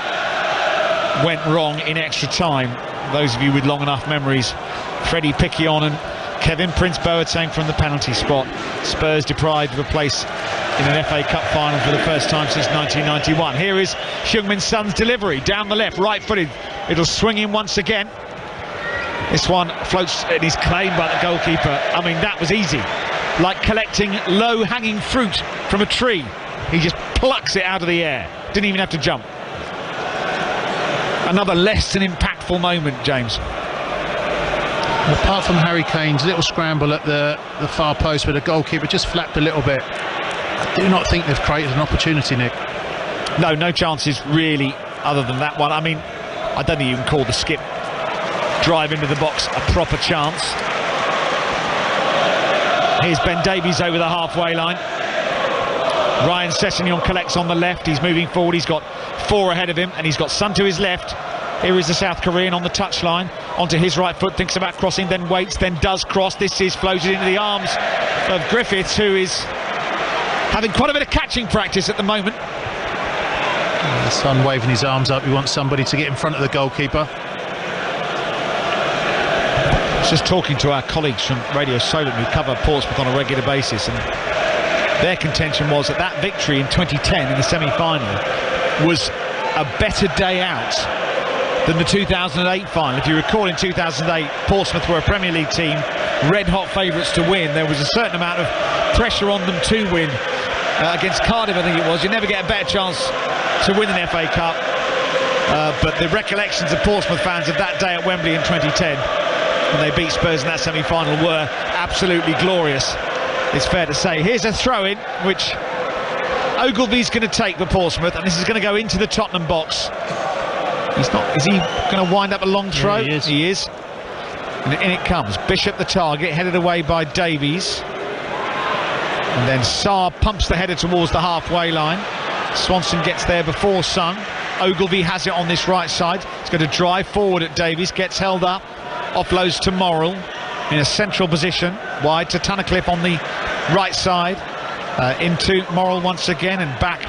went wrong in extra time. Those of you with long enough memories, Freddie Picquion and Kevin Prince Boateng from the penalty spot. Spurs deprived of a place in an FA Cup final for the first time since 1991. Here is Heung-min Son's delivery down the left, right-footed. It'll swing in once again. This one floats and is claimed by the goalkeeper. I mean, that was easy, like collecting low-hanging fruit from a tree. He just plucks it out of the air. Didn't even have to jump. Another less than impactful moment, James. Apart from Harry Kane's little scramble at the far post where the goalkeeper just flapped a little bit, I do not think they've created an opportunity, Nick. No chances really other than that one. I mean, I don't think you can call the Skip drive into the box a proper chance. Here's Ben Davies over the halfway line. Ryan Sessegnon collects on the left. He's moving forward. He's got 4 ahead of him, and he's got Son to his left. Here is the South Korean on the touchline, onto his right foot, thinks about crossing, then waits, then does cross. This is floated into the arms of Griffiths, who is having quite a bit of catching practice at the moment. The Son waving his arms up. He wants somebody to get in front of the goalkeeper. I was just talking to our colleagues from Radio Solent who cover Portsmouth on a regular basis, and their contention was that victory in 2010 in the semi-final was a better day out than the 2008 final. If you recall, in 2008, Portsmouth were a Premier League team, red-hot favourites to win. There was a certain amount of pressure on them to win. Against Cardiff, I think it was. You never get a better chance to win an FA Cup. But the recollections of Portsmouth fans of that day at Wembley in 2010, when they beat Spurs in that semi-final, were absolutely glorious, it's fair to say. Here's a throw-in, which Ogilvy's going to take for Portsmouth, and this is going to go into the Tottenham box. He's not. Is he going to wind up a long throw? Yeah, he is. And in it comes. Bishop the target, headed away by Davies. And then Sarr pumps the header towards the halfway line. Swanson gets there before Son. Ogilvy has it on this right side. He's going to drive forward at Davies, gets held up, offloads to Morrell in a central position, wide to Tunnicliffe on the right side, into Morrell once again, and back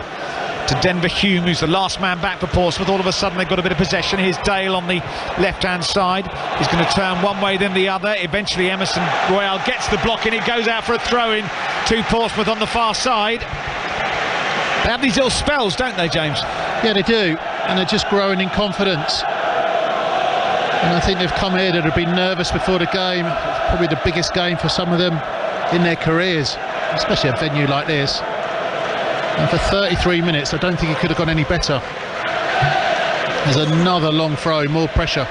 to Denver Hume, who's the last man back for Portsmouth. All of a sudden they've got a bit of possession. Here's Dale on the left-hand side. He's going to turn one way then the other. Eventually Emerson Royale gets the block in. It goes out for a throw-in to Portsmouth on the far side. They have these little spells, don't they, James? Yeah, they do, and they're just growing in confidence. And I think they've come here that have been nervous before the game. It's probably the biggest game for some of them in their careers, especially a venue like this. And for 33 minutes, I don't think it could have gone any better. There's another long throw, more pressure.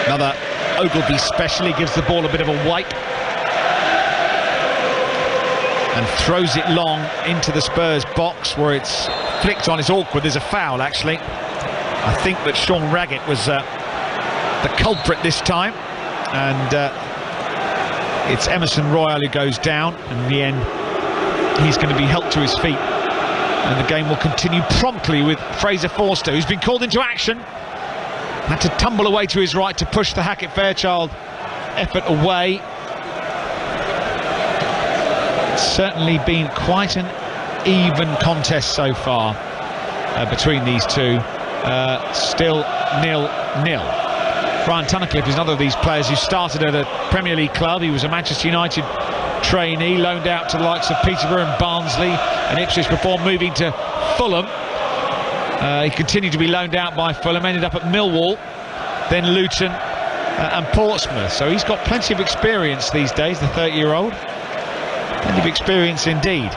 Another Ogilvy special. He gives the ball a bit of a wipe and throws it long into the Spurs box, where it's flicked on. It's awkward. There's a foul, actually. I think that Sean Raggett was the culprit this time, and it's Emerson Royale who goes down. In the end, he's going to be helped to his feet, and the game will continue promptly with Fraser Forster, who's been called into action. Had to tumble away to his right to push the Hackett-Fairchild effort away. It's certainly been quite an even contest so far between these two. Still 0-0. Brian Tunnicliffe is another of these players who started at a Premier League club. He was a Manchester United trainee, loaned out to the likes of Peterborough and Barnsley and Ipswich before moving to Fulham. He continued to be loaned out by Fulham, ended up at Millwall, then Luton and Portsmouth. So he's got plenty of experience these days, the 30-year-old. Plenty of experience indeed.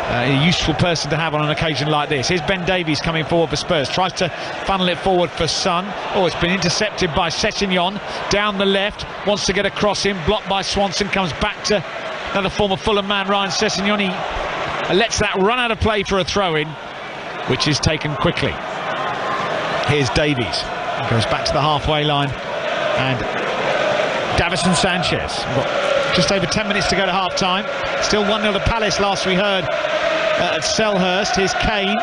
A useful person to have on an occasion like this. Here's Ben Davies coming forward for Spurs, tries to funnel it forward for Son. Oh, it's been intercepted by Sessegnon down the left, wants to get across him, blocked by Swanson, comes back to another former Fulham man, Ryan Sessegnon. He lets that run out of play for a throw-in, which is taken quickly. Here's Davies, he goes back to the halfway line, and Davison Sanchez. We've got just over 10 minutes to go to half-time. Still 1-0 to Palace, last we heard at Selhurst. Here's Kane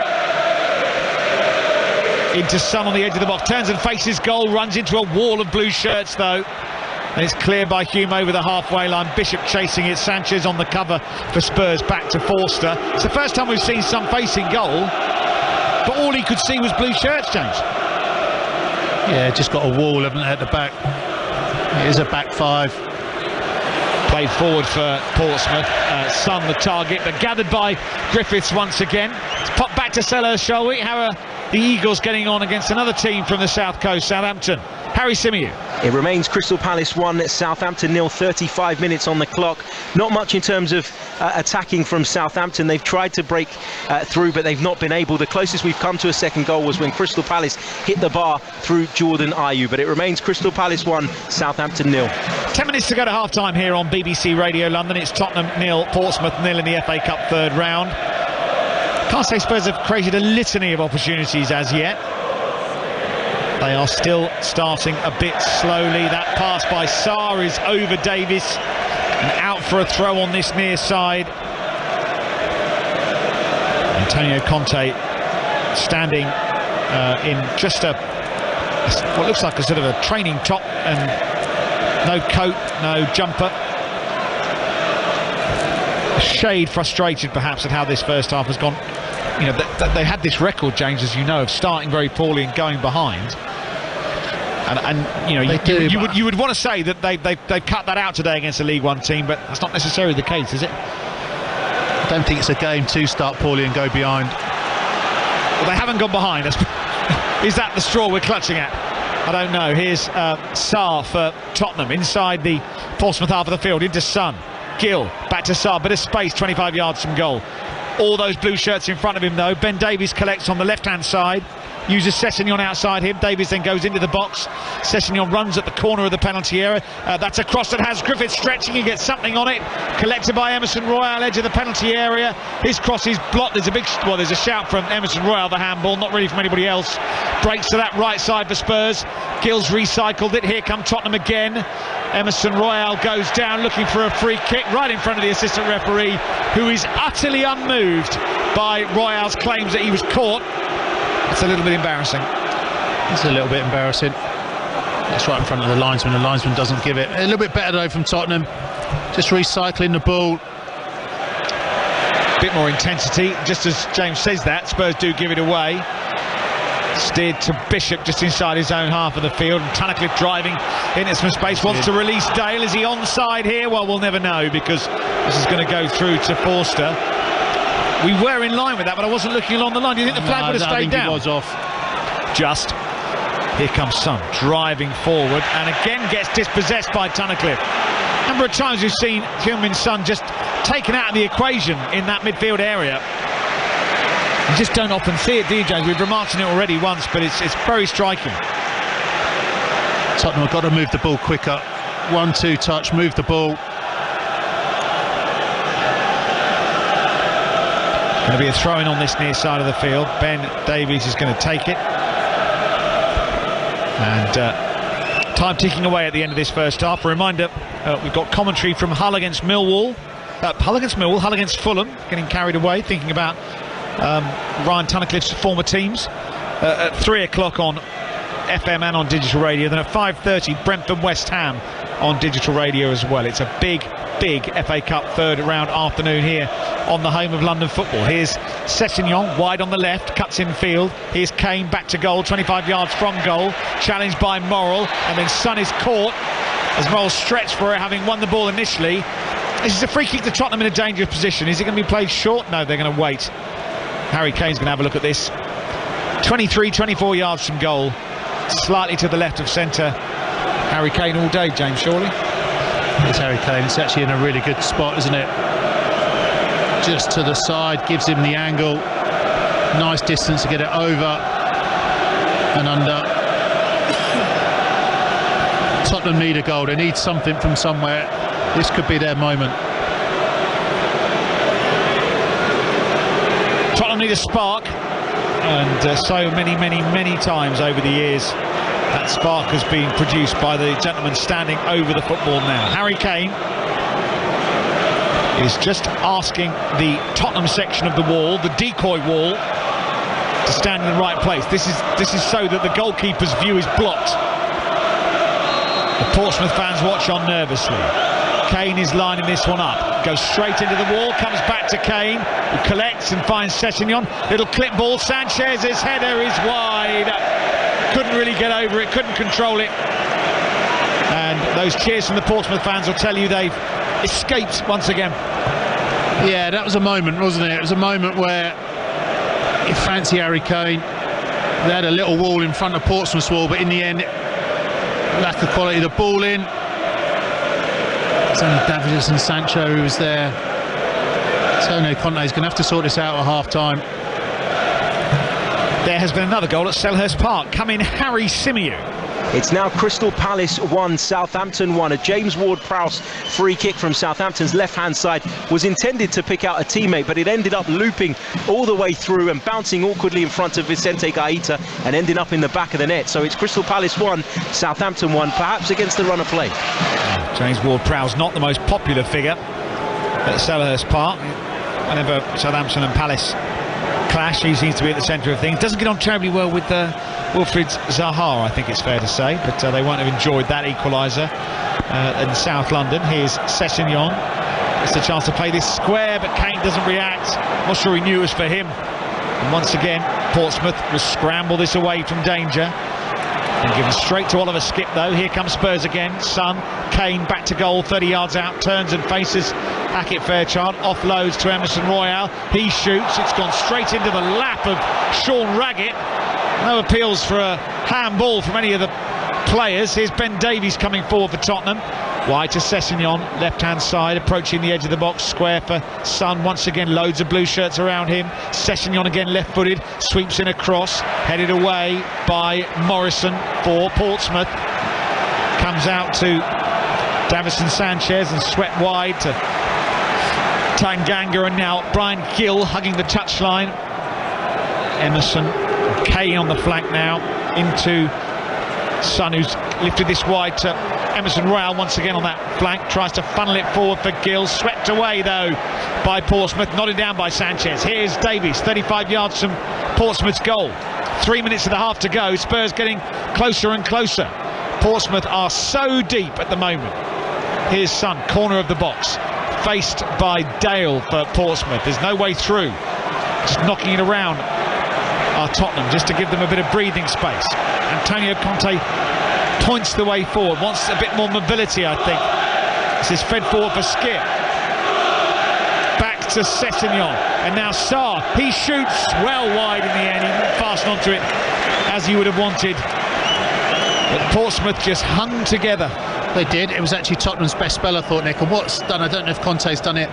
into Son on the edge of the box, turns and faces goal, runs into a wall of blue shirts though, and it's cleared by Hume over the halfway line. Bishop chasing it, Sanchez on the cover for Spurs, back to Forster. It's the first time we've seen Son facing goal, but all he could see was blue shirts, James. Yeah, just got a wall, haven't they, at the back. It is a back five. Played forward for Portsmouth. Son the target, but gathered by Griffiths once again. It's popped back to Selhurst, shall we? How are the Eagles getting on against another team from the South Coast, Southampton? Harry Symeou. It remains Crystal Palace 1, Southampton 0, 35 minutes on the clock. Not much in terms of attacking from Southampton. They've tried to break through, but they've not been able. The closest we've come to a second goal was when Crystal Palace hit the bar through Jordan Ayew. But it remains Crystal Palace 1, Southampton 0. 10 minutes to go to half-time here on BBC Radio London. It's Tottenham 0, Portsmouth 0 in the FA Cup third round. Can't say Spurs have created a litany of opportunities as yet. They are still starting a bit slowly. That pass by Sarr is over Davies and out for a throw on this near side. Antonio Conte standing in just what looks like a sort of a training top and no coat, no jumper. A shade frustrated perhaps at how this first half has gone. You know, they had this record, James, as you know, of starting very poorly and going behind. And you know, you would want to say that they've cut that out today against a League One team, but that's not necessarily the case, is it? I don't think it's a game to start poorly and go behind. Well, they haven't gone behind. Is that the straw we're clutching at? I don't know. Here's Sarr for Tottenham inside the Portsmouth half of the field into Son. Gill back to Sarr, bit of space, 25 yards from goal. All those blue shirts in front of him though. Ben Davies collects on the left hand side, uses Sessegnon outside him. Davies then goes into the box. Sessegnon runs at the corner of the penalty area. That's a cross that has Griffith stretching. He gets something on it. Collected by Emerson Royal, edge of the penalty area. His cross is blocked. There's a shout from Emerson Royal, the handball, not really from anybody else. Breaks to that right side for Spurs. Gill's recycled it. Here come Tottenham again. Emerson Royal goes down looking for a free kick right in front of the assistant referee, who is utterly unmoved by Royal's claims that he was caught. It's a little bit embarrassing. It's a little bit embarrassing. It's right in front of the linesman. The linesman doesn't give it. A little bit better though from Tottenham. Just recycling the ball. Bit more intensity. Just as James says that, Spurs do give it away. Steered to Bishop just inside his own half of the field, and Tunnicliffe driving into some space, wants to release Dale. Is he onside here? Well, we'll never know, because this is going to go through to Forster. We were in line with that, but I wasn't looking along the line. Do you think the flag would have stayed down? He was off. Just. Here comes Son driving forward, and again gets dispossessed by Tunnicliffe. A number of times we've seen Heung-min Son just taken out of the equation in that midfield area. You just don't often see it, do you, James? We've remarked on it already once, but it's very striking. Tottenham have got to move the ball quicker. 1-2 touch, move the ball. Going to be a throw-in on this near side of the field. Ben Davies is going to take it. And time ticking away at the end of this first half. A reminder, we've got commentary from Hull against Millwall. Hull against Fulham, getting carried away, thinking about Ryan Tunnicliffe's former teams. At 3 o'clock on FM and on digital radio. Then at 5:30, Brentford West Ham on digital radio as well. It's a big FA Cup third round afternoon here on the home of London football. Here's Sessegnon wide on the left, cuts in field. Here's Kane back to goal, 25 yards from goal, challenged by Morrell, and then Son is caught as Morrell stretched for it, having won the ball initially. This is a free kick to Tottenham in a dangerous position. Is it going to be played short? No, they're going to wait. Harry Kane's going to have a look at this. 24 yards from goal, slightly to the left of centre. Harry Kane all day, James, surely? It's Harry Kane. It's actually in a really good spot, isn't it? Just to the side, gives him the angle. Nice distance to get it over and under. Tottenham need a goal. They need something from somewhere. This could be their moment. Tottenham need a spark, and so many times over the years that spark has been produced by the gentleman standing over the football now. Harry Kane is just asking the Tottenham section of the wall, the decoy wall, to stand in the right place. This is so that the goalkeeper's view is blocked. The Portsmouth fans watch on nervously. Kane is lining this one up, goes straight into the wall, comes back to Kane, who collects and finds Sessegnon. Little clip ball, Sanchez's header is wide. Couldn't really get over it, couldn't control it. And those cheers from the Portsmouth fans will tell you they've escaped once again. Yeah, that was a moment, wasn't it? It was a moment where you fancy Harry Kane. They had a little wall in front of Portsmouth's wall, but in the end, lack of quality of the ball in. It's only Davies and Sancho who was there. Antonio Conte is going to have to sort this out at half-time. There has been another goal at Selhurst Park. Come in Harry Symeou. It's now Crystal Palace 1, Southampton 1. A James Ward-Prowse free kick from Southampton's left-hand side was intended to pick out a teammate, but it ended up looping all the way through and bouncing awkwardly in front of Vicente Gaeta and ending up in the back of the net. So it's Crystal Palace 1, Southampton 1, perhaps against the run of play. James Ward-Prowse not the most popular figure at Selhurst Park. Whenever Southampton and Palace clash, he seems to be at the centre of things. Doesn't get on terribly well with Wilfried Zaha, I think it's fair to say, but they won't have enjoyed that equaliser in South London. Here's Sessegnon. It's a chance to play this square, but Kane doesn't react. Not sure he knew it was for him. And once again, Portsmouth will scramble this away from danger. And given straight to Oliver Skipp though. Here comes Spurs again. Son, Kane back to goal, 30 yards out, turns and faces Hackett Fairchild, offloads to Emerson Royale. He shoots, it's gone straight into the lap of Sean Raggett. No appeals for a handball from any of the players. Here's Ben Davies coming forward for Tottenham. Wide to Sessegnon, left-hand side, approaching the edge of the box, square for Son. Once again, loads of blue shirts around him. Sessegnon again left-footed, sweeps in a cross, headed away by Morrison for Portsmouth. Comes out to Davison Sanchez and swept wide to Tanganga, and now Brian Gill hugging the touchline. Emerson, Kane on the flank now, into Son, who's lifted this wide to Emerson Royale once again on that flank, tries to funnel it forward for Gill, swept away though by Portsmouth, nodded down by Sanchez. Here's Davies, 35 yards from Portsmouth's goal. 3 minutes of the half to go, Spurs getting closer and closer. Portsmouth are so deep at the moment. Here's Son, corner of the box, faced by Dale for Portsmouth. There's no way through, just knocking it around Tottenham just to give them a bit of breathing space. Antonio Conte points the way forward, wants a bit more mobility, I think. This is fed forward for Skipp. Back to Sessegnon, and now Sarr. He shoots well wide in the end. He didn't fasten onto it as he would have wanted. But Portsmouth just hung together. They did. It was actually Tottenham's best spell, I thought, Nick. And what's done, I don't know if Conte's done it,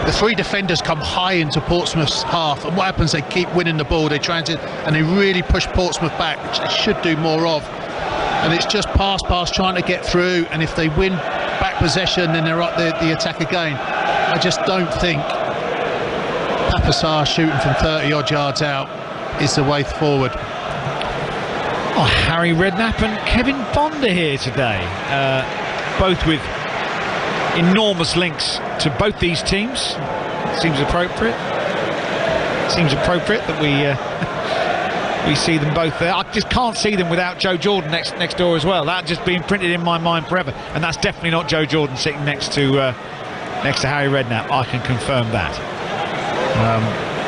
the three defenders come high into Portsmouth's half, and what happens, they keep winning the ball, they try and they really push Portsmouth back, which they should do more of. And it's just pass trying to get through, and if they win back possession, then they're up the attack again. I just don't think Papasar shooting from 30 odd yards out is the way forward. Oh, Harry Redknapp and Kevin Bond are here today, both with enormous links to both these teams. Seems appropriate. Seems appropriate that we see them both there. I just can't see them without Joe Jordan next door as well. That just being printed in my mind forever, and that's definitely not Joe Jordan sitting next to Harry Redknapp. I can confirm that.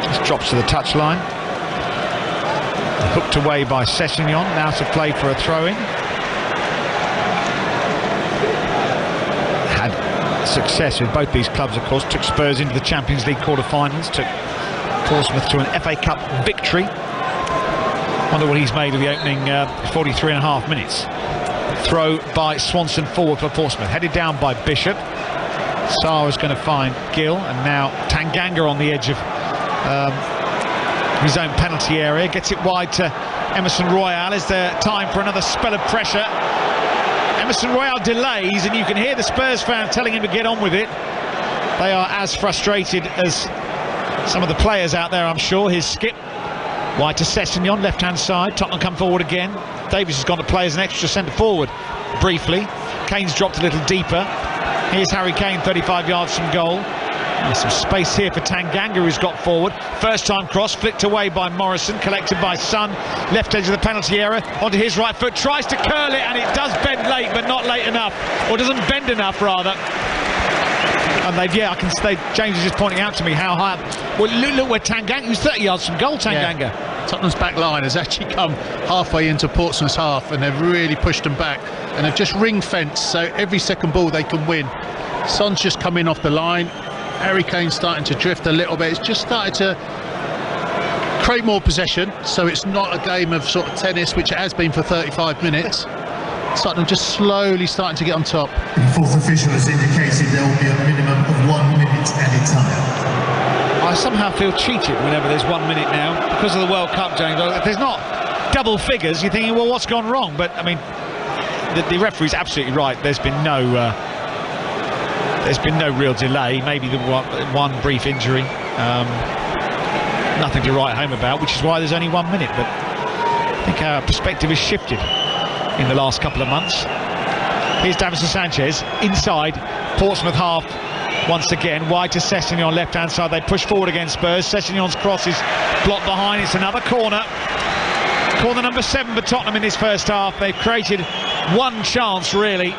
Just drops to the touchline. Hooked away by Sessegnon. Now to play for a throw-in. Had success with both these clubs, of course. Took Spurs into the Champions League quarter-finals. Took Portsmouth to an FA Cup victory. Wonder what he's made of the opening 43 and a half minutes. Throw by Swanson forward for Portsmouth. Headed down by Bishop. Sarr is going to find Gill, and now Tanganga on the edge of his own penalty area. Gets it wide to Emerson Royale. Is there time for another spell of pressure? Emerson Royale delays, and you can hear the Spurs fan telling him to get on with it. They are as frustrated as some of the players out there, I'm sure. Here's Skipp. Wide to Sessegnon, left-hand side. Tottenham come forward again. Davies has gone to play as an extra centre-forward briefly. Kane's dropped a little deeper. Here's Harry Kane, 35 yards from goal. There's some space here for Tanganga, who's got forward. First time cross, flicked away by Morrison, collected by Son. Left edge of the penalty area, onto his right foot, tries to curl it, and it does bend late, but not late enough. Or doesn't bend enough, rather. And James is just pointing out to me how high. Well, look where Tanganga, who's 30 yards from goal, Tanganga. Yeah. Tottenham's back line has actually come halfway into Portsmouth's half, and they've really pushed them back, and they've just ring-fenced, so every second ball they can win. Son's just come in off the line. Harry Kane's starting to drift a little bit. It's just started to create more possession, so it's not a game of sort of tennis, which it has been for 35 minutes. Tottenham just slowly starting to get on top. The fourth official has indicated there will be a minimum of 1 minute added time. I somehow feel cheated whenever there's 1 minute now because of the World Cup, James. If there's not double figures, you're thinking, well, what's gone wrong? But I mean, the referee's absolutely right. There's been no real delay. Maybe the one brief injury, nothing to write home about, which is why there's only 1 minute. But I think our perspective has shifted in the last couple of months. Here's Davison Sanchez inside Portsmouth half once again, wide to Sessegnon, left hand side. They push forward against Spurs. Sessegnon's cross is blocked behind. It's another corner number 7 for Tottenham in this first half. They've created one chance really,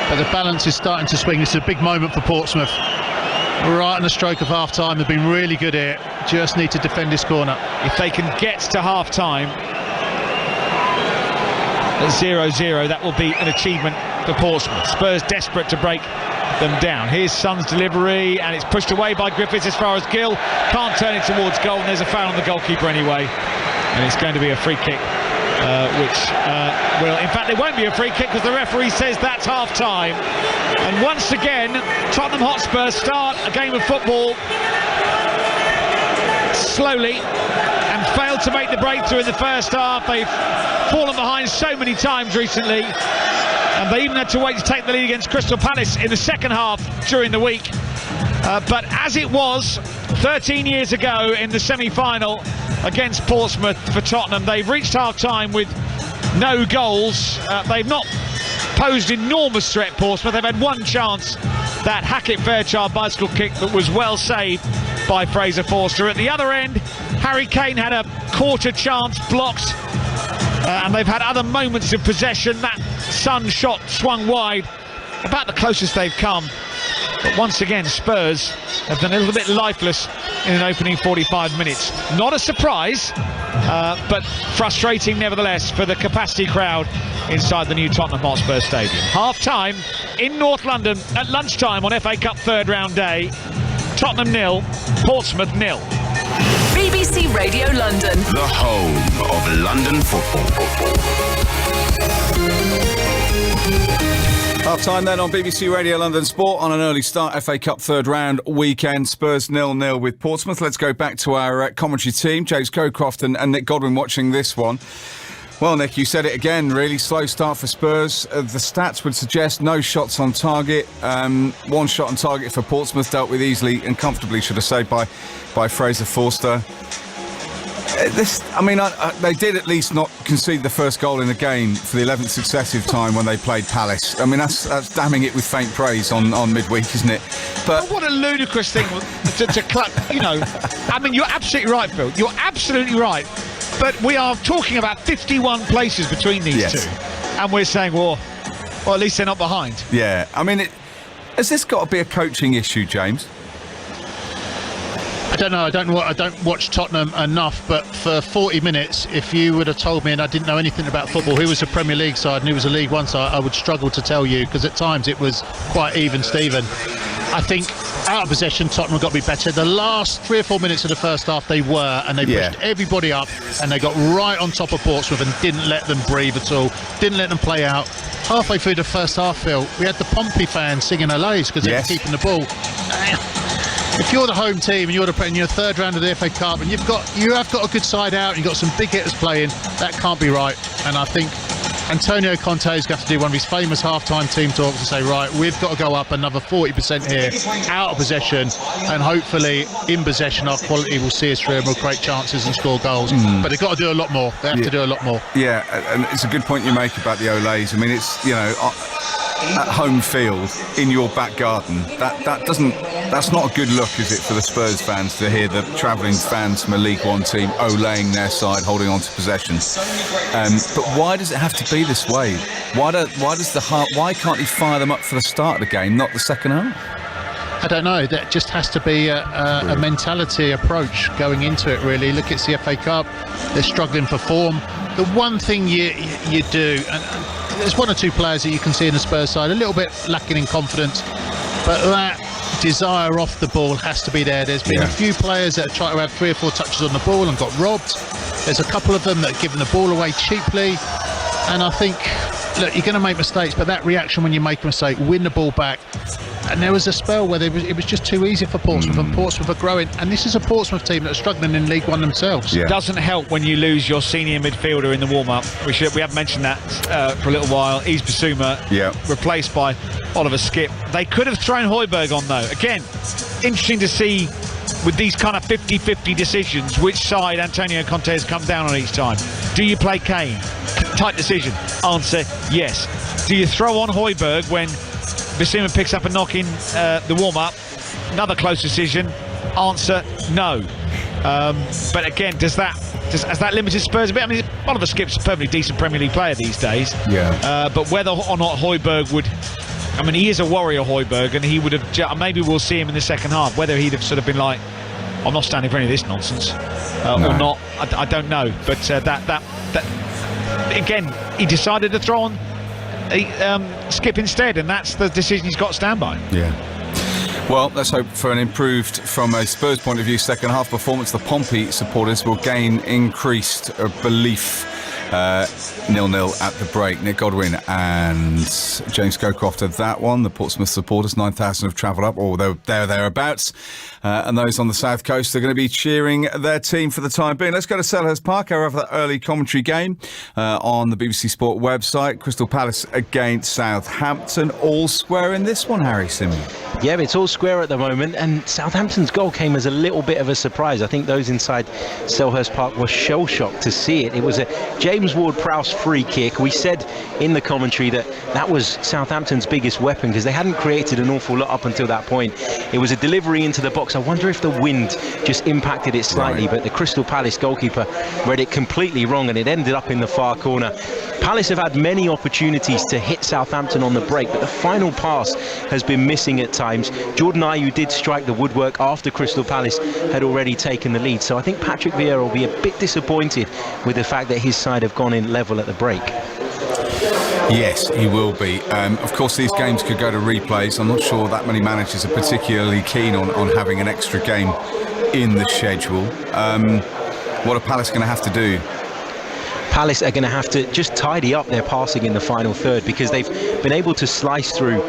but the balance is starting to swing. It's a big moment for Portsmouth. Right on the stroke of half time, they've been really good here. Just need to defend this corner. If they can get to half time, at 0-0, that will be an achievement for Portsmouth. Spurs desperate to break them down. Here's Son's delivery, and it's pushed away by Griffiths as far as Gill. Can't turn it towards goal, and there's a foul on the goalkeeper anyway. And it's going to be a free kick, which will... In fact, it won't be a free kick because the referee says that's half-time. And once again, Tottenham Hotspur start a game of football slowly and failed to make the breakthrough in the first half. They've fallen behind so many times recently, and they even had to wait to take the lead against Crystal Palace in the second half during the week. But as it was 13 years ago in the semi-final against Portsmouth for Tottenham, they've reached half-time with no goals. They've not posed enormous threat, Portsmouth. They've had one chance, that Hackett-Fairchild bicycle kick that was well saved by Fraser Forster. At the other end, Harry Kane had a quarter chance blocked, and they've had other moments of possession. That Son shot swung wide, about the closest they've come. But once again, Spurs have been a little bit lifeless in an opening 45 minutes. Not a surprise, but frustrating nevertheless for the capacity crowd inside the new Tottenham Hotspur Stadium. Half-time in North London at lunchtime on FA Cup third round day. Tottenham 0, Portsmouth 0. BBC Radio London, the home of London football. Half-time then on BBC Radio London Sport on an early start FA Cup third round weekend. Spurs 0-0 with Portsmouth. Let's go back to our commentary team, James Cowcroft and Nick Godwin watching this one. Well, Nick, you said it again, really slow start for Spurs. The stats would suggest no shots on target. One shot on target for Portsmouth, dealt with easily and comfortably, should I say, by Fraser Forster. They did at least not concede the first goal in the game for the 11th successive time when they played Palace. I mean, that's damning it with faint praise on midweek, isn't it? But what a ludicrous thing to clap, you know. I mean, you're absolutely right, Phil. You're absolutely right. But we are talking about 51 places between these two. And we're saying, well, at least they're not behind. Yeah. I mean, has this got to be a coaching issue, James? I don't know. I don't watch Tottenham enough, but for 40 minutes, if you would have told me, and I didn't know anything about football, who was a Premier League side and who was a League One side, I would struggle to tell you, because at times it was quite even Steven. I think out of possession, Tottenham got to be better. The last 3 or 4 minutes of the first half, they were, and they pushed everybody up, and they got right on top of Portsmouth and didn't let them breathe at all, didn't let them play out. Halfway through the first half, Phil, we had the Pompey fans singing Olays because they were keeping the ball. If you're the home team and you're in your third round of the FA Cup and you have got a good side out and you've got some big hitters playing, that can't be right. And I think Antonio Conte is going to have to do one of his famous half-time team talks and say, right, we've got to go up another 40% here, out of possession, and hopefully in possession our quality will see us through and we'll create chances and score goals. But they've got to do a lot more. They have to do a lot more. Yeah, and it's a good point you make about the Olays. I mean, it's, you know, at home field in your back garden, that's not a good look, is it, for the Spurs fans to hear the travelling fans from a League One team olaying their side, holding on to possession. But why does it have to be this way? Why can't he fire them up for the start of the game, not the second half? I don't know. That just has to be a mentality approach going into it, really. Look, it's the FA Cup. They're struggling for form. The one thing you do, and there's one or two players that you can see in the Spurs side a little bit lacking in confidence, but that desire off the ball has to be there. There's been a few players that have tried to have 3 or 4 touches on the ball and got robbed. There's a couple of them that have given the ball away cheaply, and I think, look, you're going to make mistakes, but that reaction when you make a mistake, win the ball back. And there was a spell where it was just too easy for Portsmouth, and Portsmouth are growing. And this is a Portsmouth team that are struggling in League One themselves. It doesn't help when you lose your senior midfielder in the warm-up. We have mentioned that for a little while. Yves Bissouma replaced by Oliver Skipp. They could have thrown Højbjerg on, though. Again, interesting to see with these kind of 50-50 decisions which side Antonio Conte has come down on each time. Do you play Kane? Tight decision. Answer, yes. Do you throw on Højbjerg when Bissouma picks up a knock in the warm-up? Another close decision. Answer, no. But again, has that limited Spurs a bit? I mean, Oliver Skipp's a perfectly decent Premier League player these days. But whether or not Højbjerg would... I mean, he is a warrior, Højbjerg, and he would have... Maybe we'll see him in the second half. Whether he'd have sort of been like, I'm not standing for any of this nonsense, or not, I don't know. But again, he decided to throw on Skip instead, and that's the decision he's got to stand by. Yeah. Well, let's hope for an improved, from a Spurs point of view, second half performance. The Pompey supporters will gain increased belief. 0-0 at the break. Nick Godwin and James Scowcroft at that one. The Portsmouth supporters, 9,000 have travelled up, or they're thereabouts. And those on the south coast are going to be cheering their team for the time being. Let's go to Selhurst Park, however, that early commentary game on the BBC Sport website. Crystal Palace against Southampton. All square in this one, Harry Simon. Yeah, it's all square at the moment, and Southampton's goal came as a little bit of a surprise. I think those inside Selhurst Park were shell-shocked to see it. It was a James Ward-Prowse free kick. We said in the commentary that was Southampton's biggest weapon, because they hadn't created an awful lot up until that point. It was a delivery into the box. I wonder if the wind just impacted it slightly, but the Crystal Palace goalkeeper read it completely wrong, and it ended up in the far corner. Palace have had many opportunities to hit Southampton on the break, but the final pass has been missing at times. Jordan Ayew did strike the woodwork after Crystal Palace had already taken the lead, so I think Patrick Vieira will be a bit disappointed with the fact that his side have gone in level at the break. Yes, he will be. Of course, these games could go to replays. I'm not sure that many managers are particularly keen on having an extra game in the schedule. What are Palace going to have to do? Palace are going to have to just tidy up their passing in the final third, because they've been able to slice through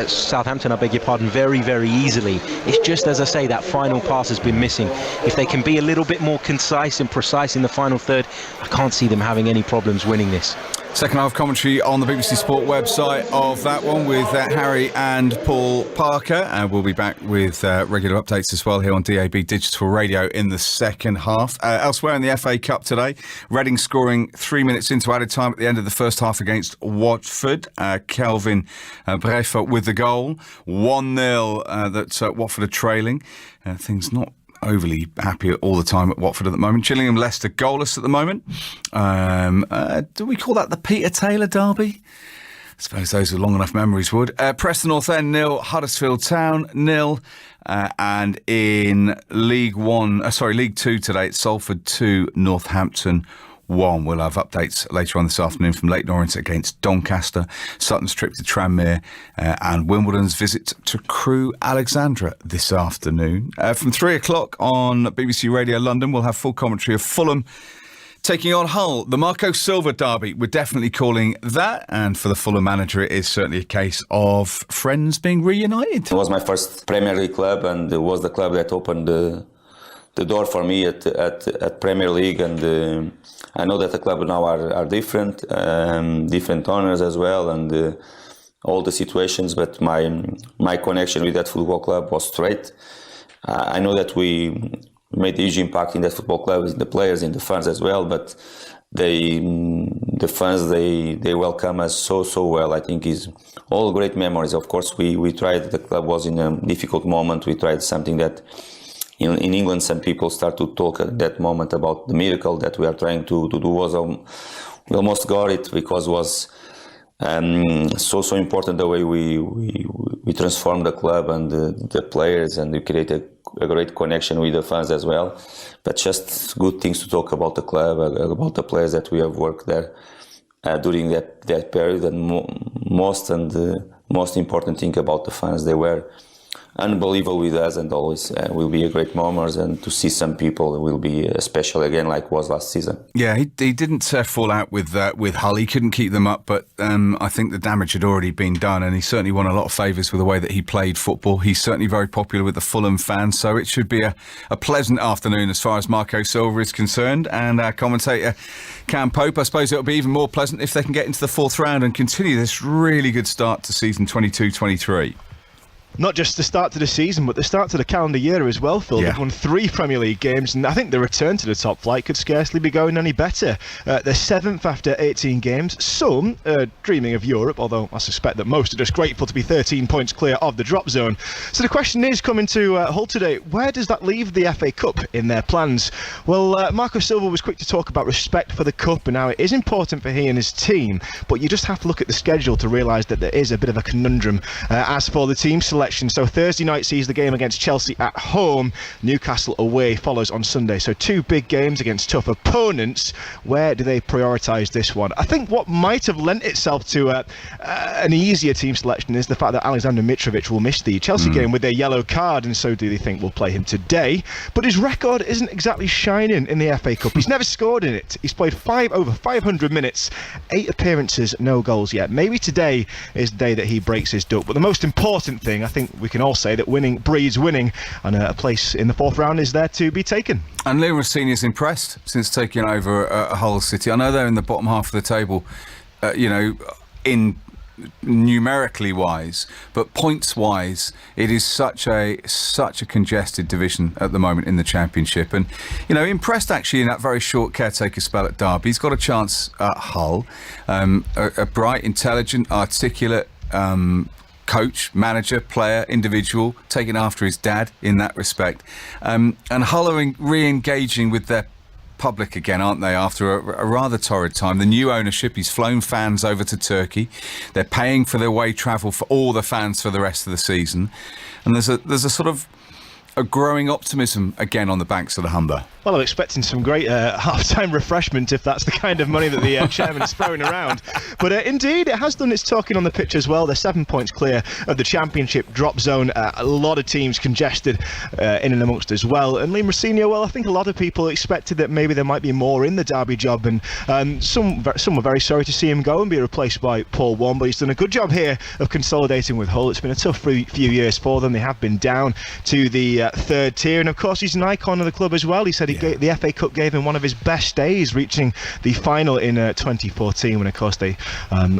Southampton, I beg your pardon, very, very easily. It's just, as I say, that final pass has been missing. If they can be a little bit more concise and precise in the final third, I can't see them having any problems winning this. Second half commentary on the BBC Sport website of that one with Harry and Paul Parker, and we'll be back with regular updates as well here on DAB Digital Radio in the second half. Elsewhere in the FA Cup today, Reading scoring 3 minutes into added time at the end of the first half against Watford. Kelvin Breffer with the goal. 1-0 that Watford are trailing. Things not overly happy all the time at Watford at the moment. Gillingham Leicester goalless at the moment. Do we call that the Peter Taylor derby? I suppose those with long enough memories would. Preston North End 0, Huddersfield Town 0. And in League 2 today, it's Salford 2, Northampton 1. We'll have updates later on this afternoon from Leyton Orient against Doncaster, Sutton's trip to Tranmere, and Wimbledon's visit to Crewe Alexandra this afternoon. From 3 o'clock on BBC Radio London, we'll have full commentary of Fulham taking on Hull. The Marco Silva derby, we're definitely calling that, and for the Fulham manager it is certainly a case of friends being reunited. It was my first Premier League club, and it was the club that opened the door for me at Premier League, and I know that the club now are different, different owners as well, and all the situations, but my connection with that football club was straight. I know that we made a huge impact in that football club, in the players, in the fans as well, but the fans, they welcome us so well. I think is all great memories. Of course, we tried, the club was in a difficult moment. We tried something that in England, some people start to talk at that moment about the miracle that we are trying to do. Was we almost got it, because it was so important the way we transformed the club and the players, and we created a great connection with the fans as well. But just good things to talk about the club, about the players that we have worked there during that period, and most important thing about the fans, they were unbelievable with us, and always will be a great moment, and to see some people will be special again, like was last season. Yeah, he didn't fall out with Hull. He couldn't keep them up, but I think the damage had already been done, and he certainly won a lot of favours with the way that he played football. He's certainly very popular with the Fulham fans, so it should be a pleasant afternoon as far as Marco Silva is concerned. And our commentator Cam Pope, I suppose it'll be even more pleasant if they can get into the fourth round and continue this really good start to season 22-23. Not just the start to the season, but the start to the calendar year as well, Phil. Yeah. They've won 3 Premier League games, and I think the return to the top flight could scarcely be going any better. They're 7th after 18 games. Some dreaming of Europe, although I suspect that most are just grateful to be 13 points clear of the drop zone. So the question is, coming to Hull today, where does that leave the FA Cup in their plans? Well, Marco Silva was quick to talk about respect for the Cup and how it is important for he and his team, but you just have to look at the schedule to realise that there is a bit of a conundrum. As for the team selection, selection. So Thursday night sees the game against Chelsea at home. Newcastle away follows on Sunday. So 2 big games against tough opponents. Where do they prioritise this one? I think what might have lent itself to an easier team selection is the fact that Alexander Mitrovic will miss the Chelsea game with a yellow card, and so do they think we'll play him today. But his record isn't exactly shining in the FA Cup. He's never scored in it. He's played over 500 minutes, 8 appearances, no goals yet. Maybe today is the day that he breaks his duck. But the most important thing, I think we can all say that winning breeds winning, and a place in the 4th round is there to be taken. And Liam Rossini's impressed since taking over Hull City. I know they're in the bottom half of the table, in numerically wise, but points wise, it is such a congested division at the moment in the Championship. And impressed actually in that very short caretaker spell at Derby. He's got a chance at Hull. A bright, intelligent, articulate coach, manager, player, individual, taken after his dad in that respect. And Hull are re-engaging with their public again, aren't they, after a rather torrid time. The new ownership, he's flown fans over to Turkey. They're paying for their away travel for all the fans for the rest of the season. And there's a sort of a growing optimism again on the banks of the Humber. Well, I'm expecting some great half-time refreshment if that's the kind of money that the chairman is throwing around. But indeed, it has done its talking on the pitch as well. They're 7 points clear of the Championship drop zone. A lot of teams congested in and amongst as well. And Liam Rossini, well, I think a lot of people expected that maybe there might be more in the Derby job. And some were very sorry to see him go and be replaced by Paul Warne. But he's done a good job here of consolidating with Hull. It's been a tough few years for them. They have been down to the 3rd tier. And of course, he's an icon of the club as well. He said the FA Cup gave him one of his best days, reaching the final in 2014 when, of course, they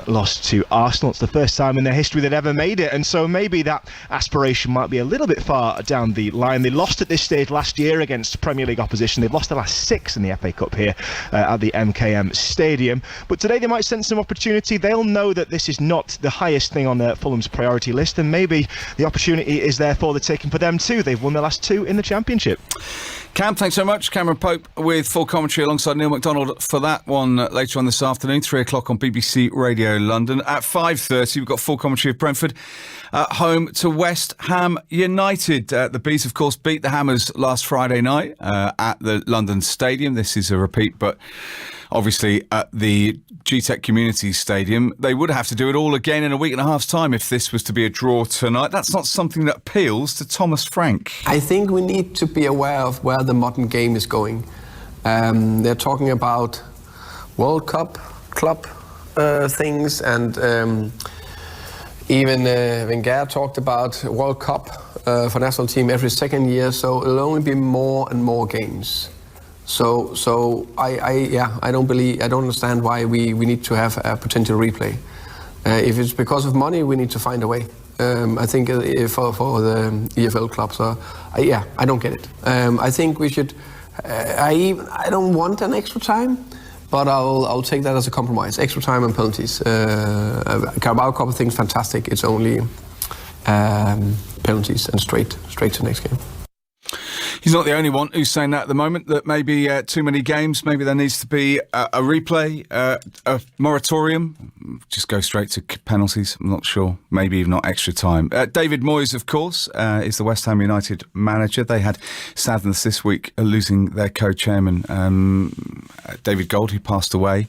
lost to Arsenal. It's the first time in their history they'd ever made it, and so maybe that aspiration might be a little bit far down the line. They lost at this stage last year against Premier League opposition. They've lost the last 6 in the FA Cup here at the MKM Stadium, but today they might sense some opportunity. They'll know that this is not the highest thing on Fulham's priority list, and maybe the opportunity is there for the taking for them too. They've won the last 2 in the Championship. Cam, thanks so much. Cameron Pope with full commentary alongside Neil MacDonald for that one later on this afternoon, 3 o'clock on BBC Radio London. At 5:30, we've got full commentary of Brentford home to West Ham United. The Bees, of course, beat the Hammers last Friday night at the London Stadium. This is a repeat, but obviously at the GTEC Community Stadium. They would have to do it all again in a week and a half's time if this was to be a draw tonight. That's not something that appeals to Thomas Frank. I think we need to be aware of where the modern game is going. They're talking about World Cup, club things, and even Wenger talked about World Cup for national team every second year, so it'll only be more and more games. So I don't understand why we need to have a potential replay. If it's because of money, we need to find a way. I think for the EFL clubs, I don't get it. I think we should. I don't want an extra time, but I'll take that as a compromise. Extra time and penalties. Carabao Cup thing's fantastic. It's only penalties and straight to next game. He's not the only one who's saying that at the moment, that maybe too many games, maybe there needs to be a replay, a moratorium, just go straight to penalties, I'm not sure, maybe even not extra time. David Moyes, of course, is the West Ham United manager. They had sadness this week losing their co-chairman, David Gold, who passed away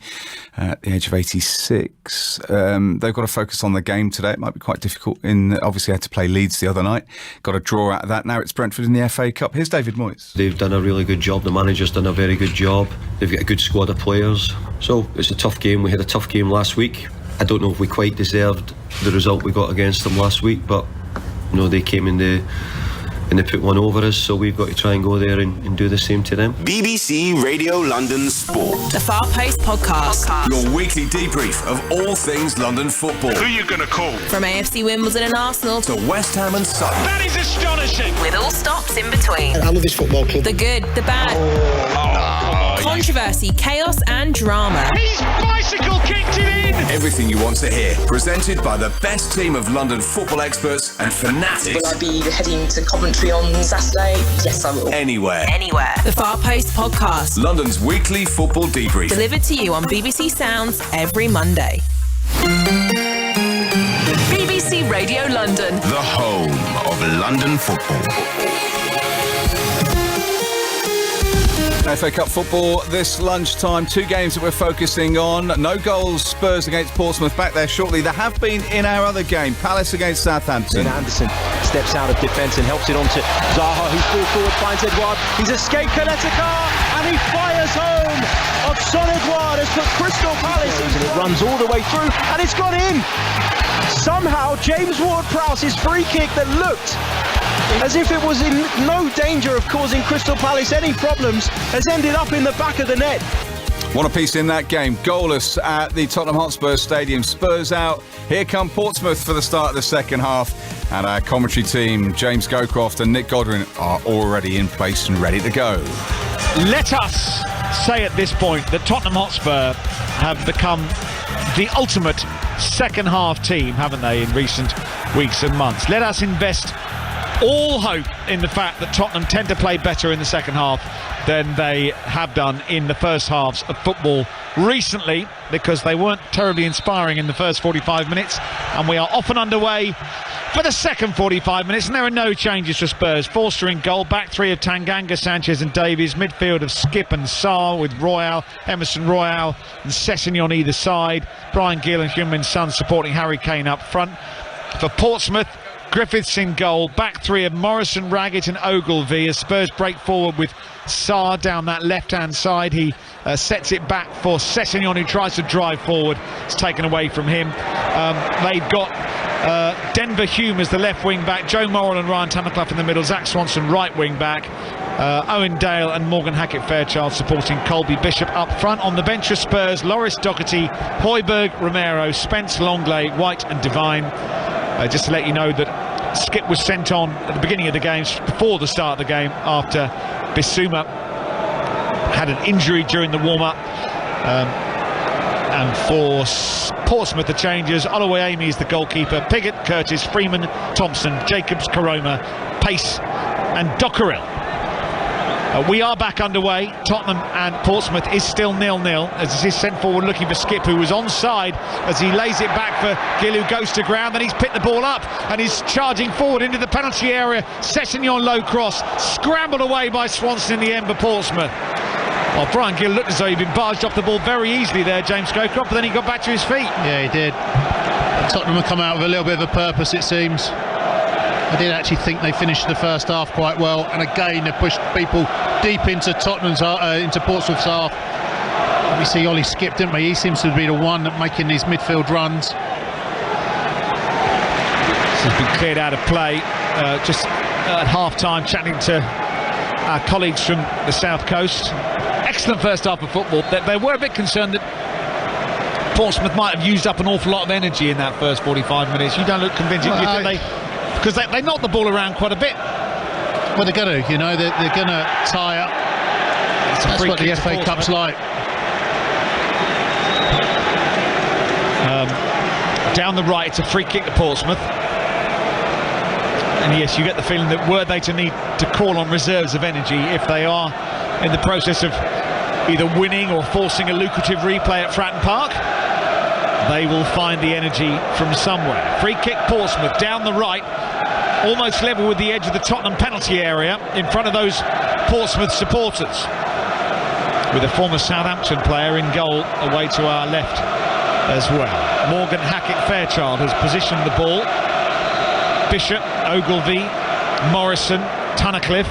at the age of 86. They've got to focus on the game today. It might be quite difficult. Obviously had to play Leeds the other night, got a draw out of that. Now it's Brentford in the FA Cup. Here's David Moyes. They've done a really good job. The manager's done a very good job. They've got a good squad of players. So it's a tough game. We had a tough game last week. I don't know if we quite deserved the result we got against them last week, but they came in and they put one over us, so we've got to try and go there and do the same to them. BBC Radio London Sport. The Far Post Podcast. Your weekly debrief of all things London football. Who are you going to call? From AFC Wimbledon and Arsenal to West Ham and Sutton. That is astonishing. With all stops in between. I love this football club. The good, the bad. Controversy, chaos and drama. He's bicycle kicked it in. Everything you want to hear. Presented by the best team of London football experts and fanatics. Will I be heading to Coventry on Saturday? Yes, I will. Anywhere. The Far Post Podcast. London's weekly football debrief. Delivered to you on BBC Sounds every Monday. BBC Radio London. The home of London football. FA Cup football this lunchtime. Two games that we're focusing on. No goals, Spurs against Portsmouth. Back there shortly. There have been in our other game, Palace against Southampton. Anderson steps out of defence and helps it on to Zaha, who's ball forward, finds Edouard. He's escaped Koletica and he fires home. Hotspur Edouard has put Crystal Palace in, and it runs all the way through and it's gone in. Somehow James Ward-Prowse's free kick that looked as if it was in no danger of causing Crystal Palace any problems has ended up in the back of the net. One apiece in that game. Goalless at the Tottenham Hotspur Stadium. Spurs out. Here come Portsmouth for the start of the second half. And our commentary team, James Gowcroft and Nick Godwin, are already in place and ready to go. Let us say at this point that Tottenham Hotspur have become the ultimate second half team, haven't they, in recent weeks and months. Let us invest all hope in the fact that Tottenham tend to play better in the second half than they have done in the first halves of football recently, because they weren't terribly inspiring in the first 45 minutes, and we are off and underway for the second 45 minutes, and there are no changes for Spurs. Forster in goal, back three of Tanganga, Sanchez and Davies, midfield of Skip and Sarr with Royale, Emerson Royale and Sessegnon on either side, Brian Gill and Heung-min Son supporting Harry Kane up front. For Portsmouth, Griffiths in goal, back three of Morrison, Raggett and Ogilvie as Spurs break forward with Sarr down that left-hand side. He sets it back for Sessegnon, who tries to drive forward. It's taken away from him. They've got Denver Hume as the left wing back, Joe Morrell and Ryan Tunnicliffe in the middle, Zach Swanson right wing back, Owen Dale and Morgan Hackett-Fairchild supporting Colby Bishop up front. On the bench of Spurs, Loris Doherty, Højbjerg, Romero, Spence, Longley, White and Devine. Just to let you know that Skip was sent on at the beginning of the game, before the start of the game, after Bissouma had an injury during the warm-up. And for Portsmouth, the changes: Oluwayemi is the goalkeeper, Piggott, Curtis, Freeman, Thompson, Jacobs, Koroma, Pace and Dockerell. We are back underway. Tottenham and Portsmouth is still 0-0 as this is sent forward looking for Skip, who was onside as he lays it back for Gill, who goes to ground. Then he's picked the ball up and he's charging forward into the penalty area. Sessegnon low cross, scrambled away by Swanson in the end for Portsmouth. Well, Brian Gill looked as though he'd been barged off the ball very easily there, James Gowcroft, but then he got back to his feet. Yeah, he did. Tottenham have come out with a little bit of a purpose, it seems. I did actually think they finished the first half quite well, and again they pushed people deep into into Portsmouth's half. We see Ollie Skip, didn't we? He seems to be the one that making these midfield runs. This has been cleared out of play. Just at half-time, chatting to our colleagues from the South Coast. Excellent first half of football. They were a bit concerned that Portsmouth might have used up an awful lot of energy in that first 45 minutes. You don't look convincing, because they knocked the ball around quite a bit. Well, they're going to, they're going to tire. That's what the FA Cup's like. Down the right, it's a free kick to Portsmouth. And yes, you get the feeling that were they to need to call on reserves of energy, if they are in the process of either winning or forcing a lucrative replay at Fratton Park, they will find the energy from somewhere. Free kick Portsmouth down the right, almost level with the edge of the Tottenham penalty area, in front of those Portsmouth supporters, with a former Southampton player in goal away to our left as well. Morgan Hackett-Fairchild has positioned the ball. Bishop, Ogilvie, Morrison, Tunnicliffe,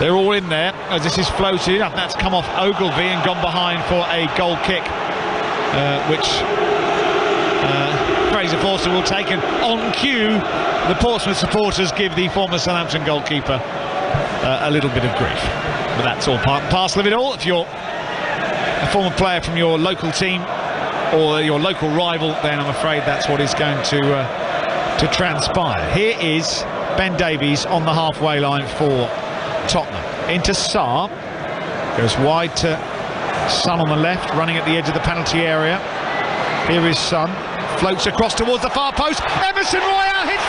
they're all in there as this is floated up. That's come off Ogilvie and gone behind for a goal kick, which Fraser Forster will take. And on cue, the Portsmouth supporters give the former Southampton goalkeeper a little bit of grief. But that's all part and parcel of it all. If you're a former player from your local team or your local rival, then I'm afraid that's what is going to transpire. Here is Ben Davies on the halfway line for Tottenham. Into Sarr, goes wide to Son on the left, running at the edge of the penalty area. Here is Son, floats across towards the far post. Emerson Royale hits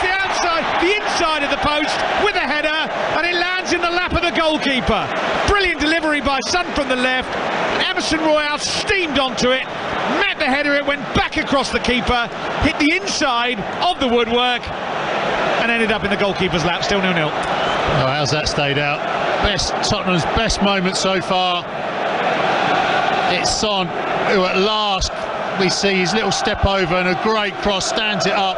the inside of the post with a header, and it lands in the lap of the goalkeeper. Brilliant delivery by Son from the left. Emerson Royale steamed onto it, met the header, it went back across the keeper, hit the inside of the woodwork, and ended up in the goalkeeper's lap. Still 0-0. Oh, how's that stayed out? Tottenham's best moment so far. It's Son, who at last we see his little step over and a great cross, stands it up.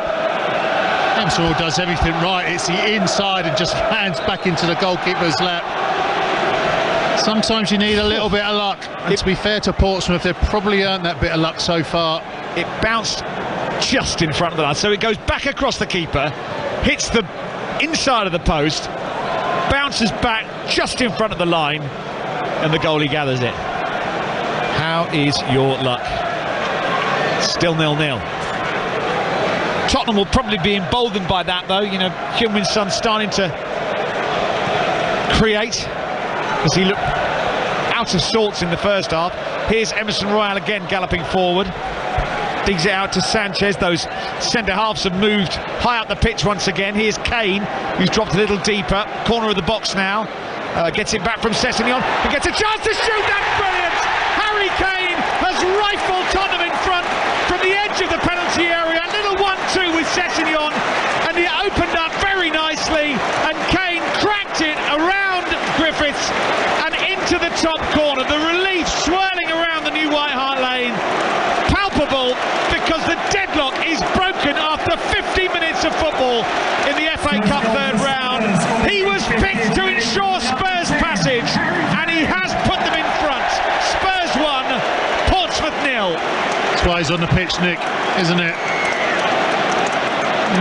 Hemsworth does everything right. It's the inside and just lands back into the goalkeeper's lap. Sometimes you need a little bit of luck, and to be fair to Portsmouth, they've probably earned that bit of luck so far. It bounced just in front of the line, so it goes back across the keeper, hits the inside of the post, bounces back just in front of the line, and the goalie gathers it. How is your luck? Still 0-0. Tottenham will probably be emboldened by that, though. You know, Heung-min Son starting to create, as he looked out of sorts in the first half. Here's Emerson Royal again galloping forward. Digs it out to Sanchez. Those centre-halves have moved high up the pitch once again. Here's Kane, who's dropped a little deeper. Corner of the box now. Gets it back from Sessegnon and gets a chance to shoot. That's brilliant! Harry Kane has rifled Tottenham in front from the edge of the penalty area. A little 1-2 with Sessegnon, and it opened up very nicely, and Kane cracked it around Griffiths and into the top corner. The relief swirling around the new White Hart Lane. Palpable, because the deadlock is broken after 50 minutes of football in the FA Cup third round. He was picked to ensure Spurs passage, and he has put them in front. Spurs 1, Portsmouth 0. That's why he's on the pitch, Nick, isn't it?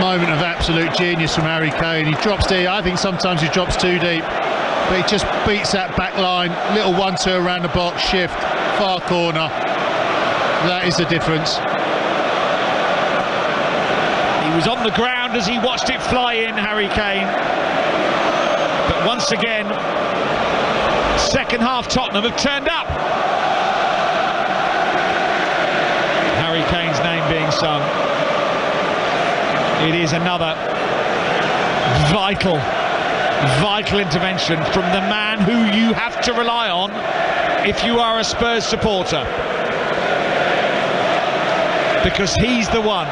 Moment of absolute genius from Harry Kane. He drops deep. I think sometimes he drops too deep, but he just beats that back line. Little 1-2 around the box, shift, far corner. That is the difference. He was on the ground as he watched it fly in, Harry Kane. But once again, second half Tottenham have turned up. Harry Kane's name being sung. It is another vital intervention from the man who you have to rely on if you are a Spurs supporter. Because he's the one.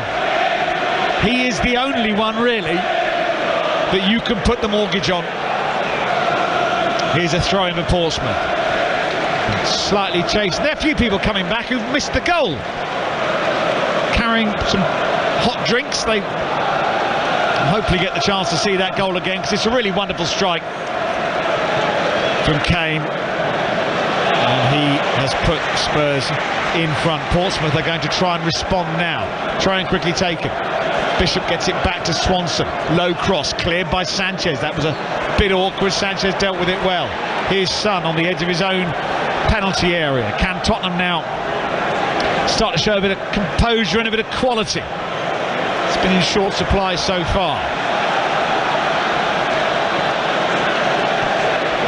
He is the only one, really, that you can put the mortgage on. Here's a throw in for Portsmouth. Slightly chased. There are a few people coming back who've missed the goal. Carrying some hot drinks. They hopefully get the chance to see that goal again, because it's a really wonderful strike from Kane. And he has put Spurs in front. Portsmouth are going to try and respond now. Try and quickly take it. Bishop gets it back to Swanson. Low cross, cleared by Sanchez. That was a bit awkward. Sanchez dealt with it well. Here's Son on the edge of his own penalty area. Can Tottenham now start to show a bit of composure and a bit of quality? It's been in short supply so far.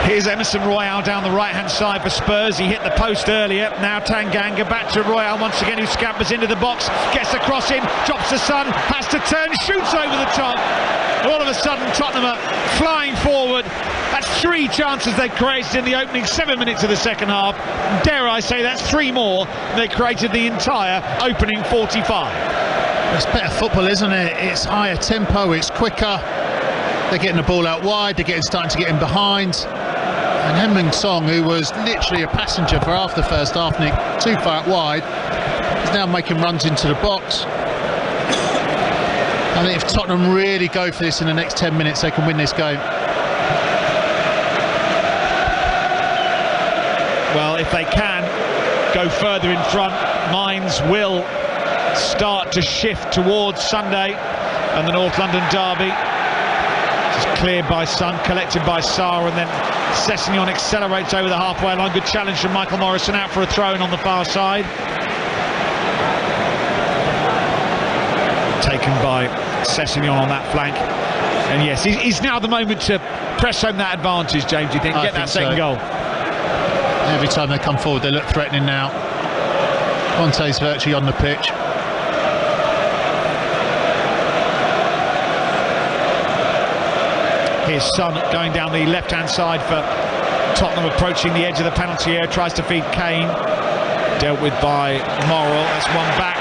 Here's Emerson Royal down the right-hand side for Spurs. He hit the post earlier. Now Tanganga back to Royal once again, who scampers into the box, gets the cross in, drops the Son, has to turn, shoots over the top. All of a sudden Tottenham are flying forward. That's 3 chances they created in the opening 7 minutes of the second half. Dare I say that's 3 more they created the entire opening 45. It's better football, isn't it? It's higher tempo, it's quicker. They're getting the ball out wide, they're starting to get in behind. And Heung-min Son, who was literally a passenger for half the first half, Nick, too far out wide, is now making runs into the box. I think if Tottenham really go for this in the next 10 minutes, they can win this game. Well, if they can go further in front, minds will start to shift towards Sunday and the North London derby. Just cleared by Son, collected by Sarr, and then Sessegnon accelerates over the halfway line. Good challenge from Michael Morrison, out for a throw-in on the far side. Taken by Sessegnon on that flank. And yes, he's now the moment to press home that advantage, James, do you think? Get that second goal. Every time they come forward, they look threatening now. Conte's virtually on the pitch. Here's Son going down the left-hand side for Tottenham, approaching the edge of the penalty area, tries to feed Kane. Dealt with by Morrell. That's one back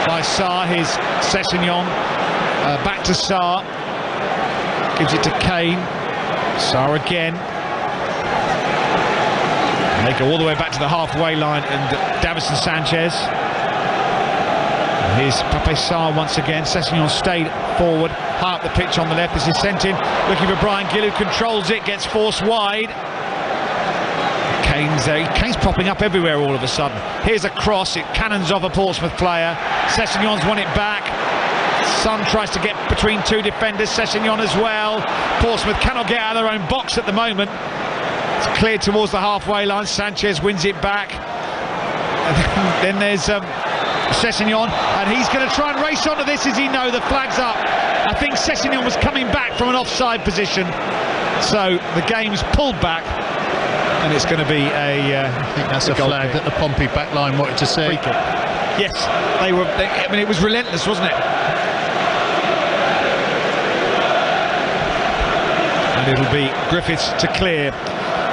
by Sarr. Here's Sessegnon. Back to Sarr. Gives it to Kane. Sarr again. And they go all the way back to the halfway line, and Davison Sanchez. And here's Pape Sarr once again. Sessegnon stayed forward, high up the pitch on the left. This is sent in, looking for Brian Gill, who controls it, gets forced wide. Kane's there. Kane's popping up everywhere all of a sudden. Here's a cross, it cannons off a Portsmouth player. Sessegnon's won it back. Son tries to get between two defenders, Sessegnon as well. Portsmouth cannot get out of their own box at the moment. It's cleared towards the halfway line. Sanchez wins it back. And then there's Sessegnon, and he's going to try and race onto this. As he know the flag's up. I think Sessegnon was coming back from an offside position, so the game's pulled back, and it's going to be a I think that's a flag that the Pompey backline wanted to see. Yes, I mean, it was relentless, wasn't it? And it'll be Griffiths to clear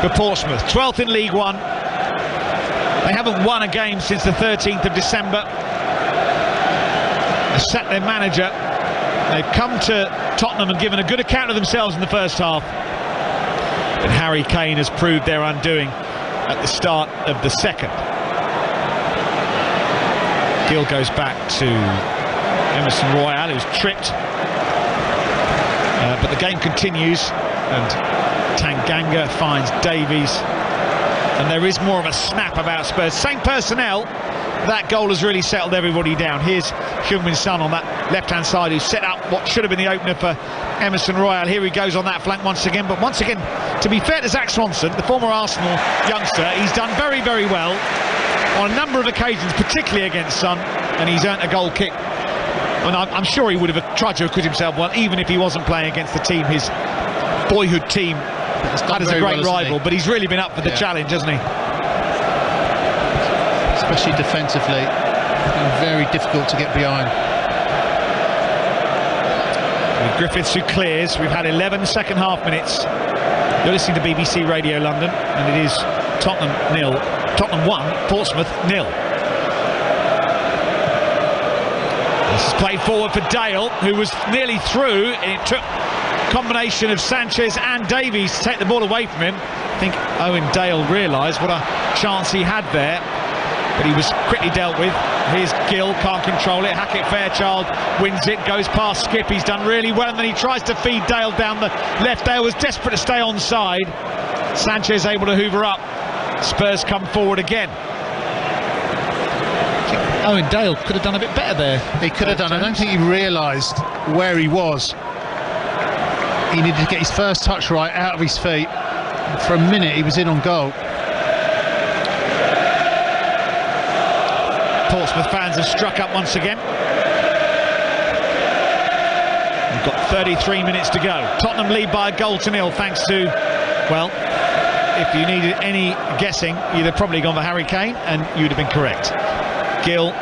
for Portsmouth. 12th in League One. They haven't won a game since the 13th of December. They sacked their manager. They've come to Tottenham and given a good account of themselves in the first half. But Harry Kane has proved their undoing at the start of the second. Gill goes back to Emerson Royal, who's tripped. But the game continues, and Tanganga finds Davies. And there is more of a snap about Spurs. Same personnel. That goal has really settled everybody down. Here's Heung-min Son on that left-hand side, who set up what should have been the opener for Emerson Royal. Here he goes on that flank once again. But once again, to be fair to Zach Swanson, the former Arsenal youngster, he's done very, very well on a number of occasions, particularly against Son, and he's earned a goal kick. And I'm sure he would have tried to acquit himself well, even if he wasn't playing against the team, his boyhood team. That is a great rival, but he's really been up for the challenge, hasn't he? Especially defensively, very difficult to get behind. With Griffiths, who clears. We've had 11 second half minutes. You're listening to BBC Radio London, and it is Tottenham 1, Portsmouth 0. This is played forward for Dale, who was nearly through. It took a combination of Sanchez and Davies to take the ball away from him. I think Owen Dale realised what a chance he had there, but he was quickly dealt with. Here's Gill, can't control it. Hackett Fairchild wins it, goes past Skip. He's done really well, and then he tries to feed Dale down the left. Dale was desperate to stay onside. Sanchez able to hoover up. Spurs come forward again. Owen Dale could have done a bit better there. He could have done. I don't think he realised where he was. He needed to get his first touch right, out of his feet. For a minute he was in on goal. Portsmouth fans have struck up once again. We've got 33 minutes to go. Tottenham lead by a goal to nil, thanks to, well, if you needed any guessing, you'd have probably gone for Harry Kane, and you'd have been correct. Gill,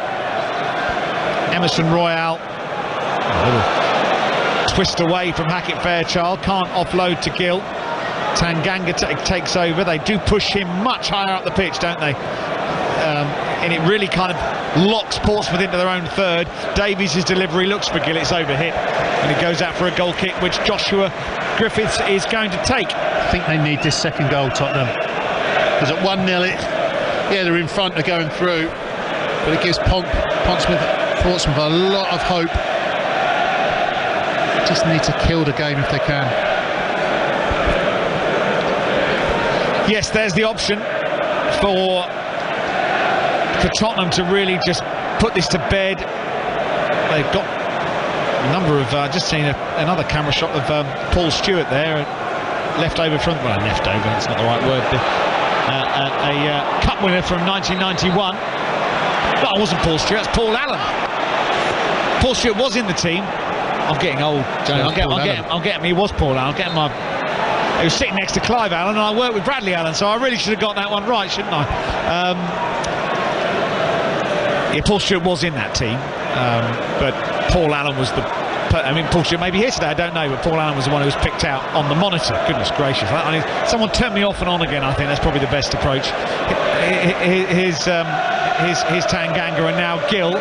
Emerson Royal, a little twist away from Hackett Fairchild, can't offload to Gill. Tanganga takes over. They do push him much higher up the pitch, don't they? And it really kind of locks Portsmouth into their own third. Davies' delivery looks for Gill, it's overhit, and he goes out for a goal kick, which Joshua Griffiths is going to take. I think they need this second goal, Tottenham, because at 1-0 they're in front, they're going through, but it gives Portsmouth a lot of hope. They just need to kill the game if they can. Yes, there's the option for Tottenham to really just put this to bed. They've got a number of, just seen another camera shot of Paul Stewart there, leftover from, well, leftover, that's not the right word, a cup winner from 1991. No, it wasn't Paul Stewart, that's Paul Allen. Paul Stewart was in the team. I'm getting old, Joe. I'm getting, he was Paul Allen. I'm getting he was sitting next to Clive Allen, and I worked with Bradley Allen, so I really should have got that one right, shouldn't I? Yeah, Paul Stewart was in that team, but Paul Allen was Paul Stewart may be here today, I don't know, but Paul Allen was the one who was picked out on the monitor. Goodness gracious. I mean, someone turned me off and on again, I think that's probably the best approach. Here's Tanganga, and now Gill.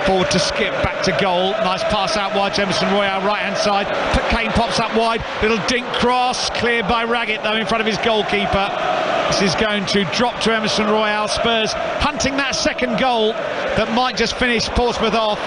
Forward to Skip, back to goal. Nice pass out wide to Emerson Royale, right-hand side. Kane pops up wide. Little dink cross, cleared by Raggett, though, in front of his goalkeeper. This is going to drop to Emerson Royale. Spurs hunting that second goal that might just finish Portsmouth off.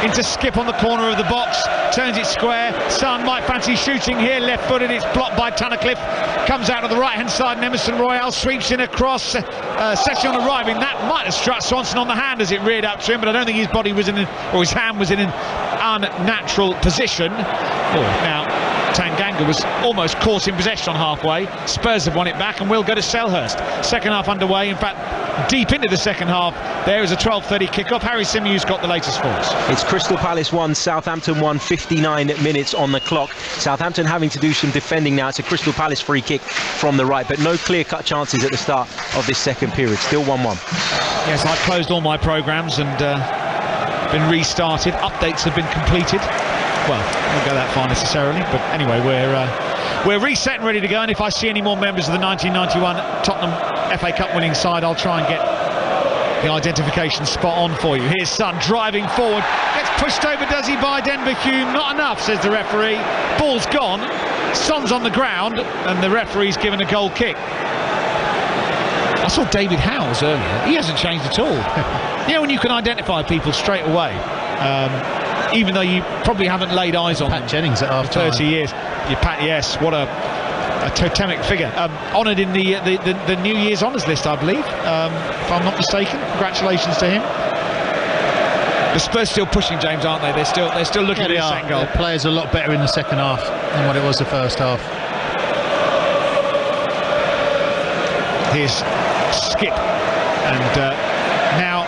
Into Skip on the corner of the box, turns it square. Son might fancy shooting here, left-footed. It's blocked by Tunnicliffe. Comes out to the right-hand side, and Emerson Royale sweeps in across. Session arriving. That might have struck Swanson on the hand as it reared up to him, but I don't think his body was his hand was in an unnatural position. Now Tanganga was almost caught in possession on halfway. Spurs have won it back and will go to Selhurst. Second half underway. In fact, deep into the second half. There is a 12:30 kick-off. Harry Simew's got the latest for us. It's Crystal Palace 1, Southampton 1, 59 minutes on the clock. Southampton having to do some defending now. It's a Crystal Palace free kick from the right, but no clear-cut chances at the start of this second period. Still 1-1. Yes, I've closed all my programmes and been restarted. Updates have been completed. Well, I won't go that far necessarily, but anyway, we're reset and ready to go. And if I see any more members of the 1991 Tottenham FA Cup winning side, I'll try and get the identification spot on for you. Here's Son driving forward, gets pushed over, does he, by Denver Hume? Not enough, says the referee. Ball's gone, Son's on the ground, and the referee's given a goal kick. I saw David Howes earlier. He hasn't changed at all. You know, when you can identify people straight away, even though you probably haven't laid eyes on Pat Jennings at half time. 30 years. Yes, what a totemic figure. Honoured in the New Year's Honours list, I believe, if I'm not mistaken. Congratulations to him. The Spurs still pushing, James, aren't they? They're still looking at the second goal. The players are a lot better in the second half than what it was the first half. Here's Skip, and now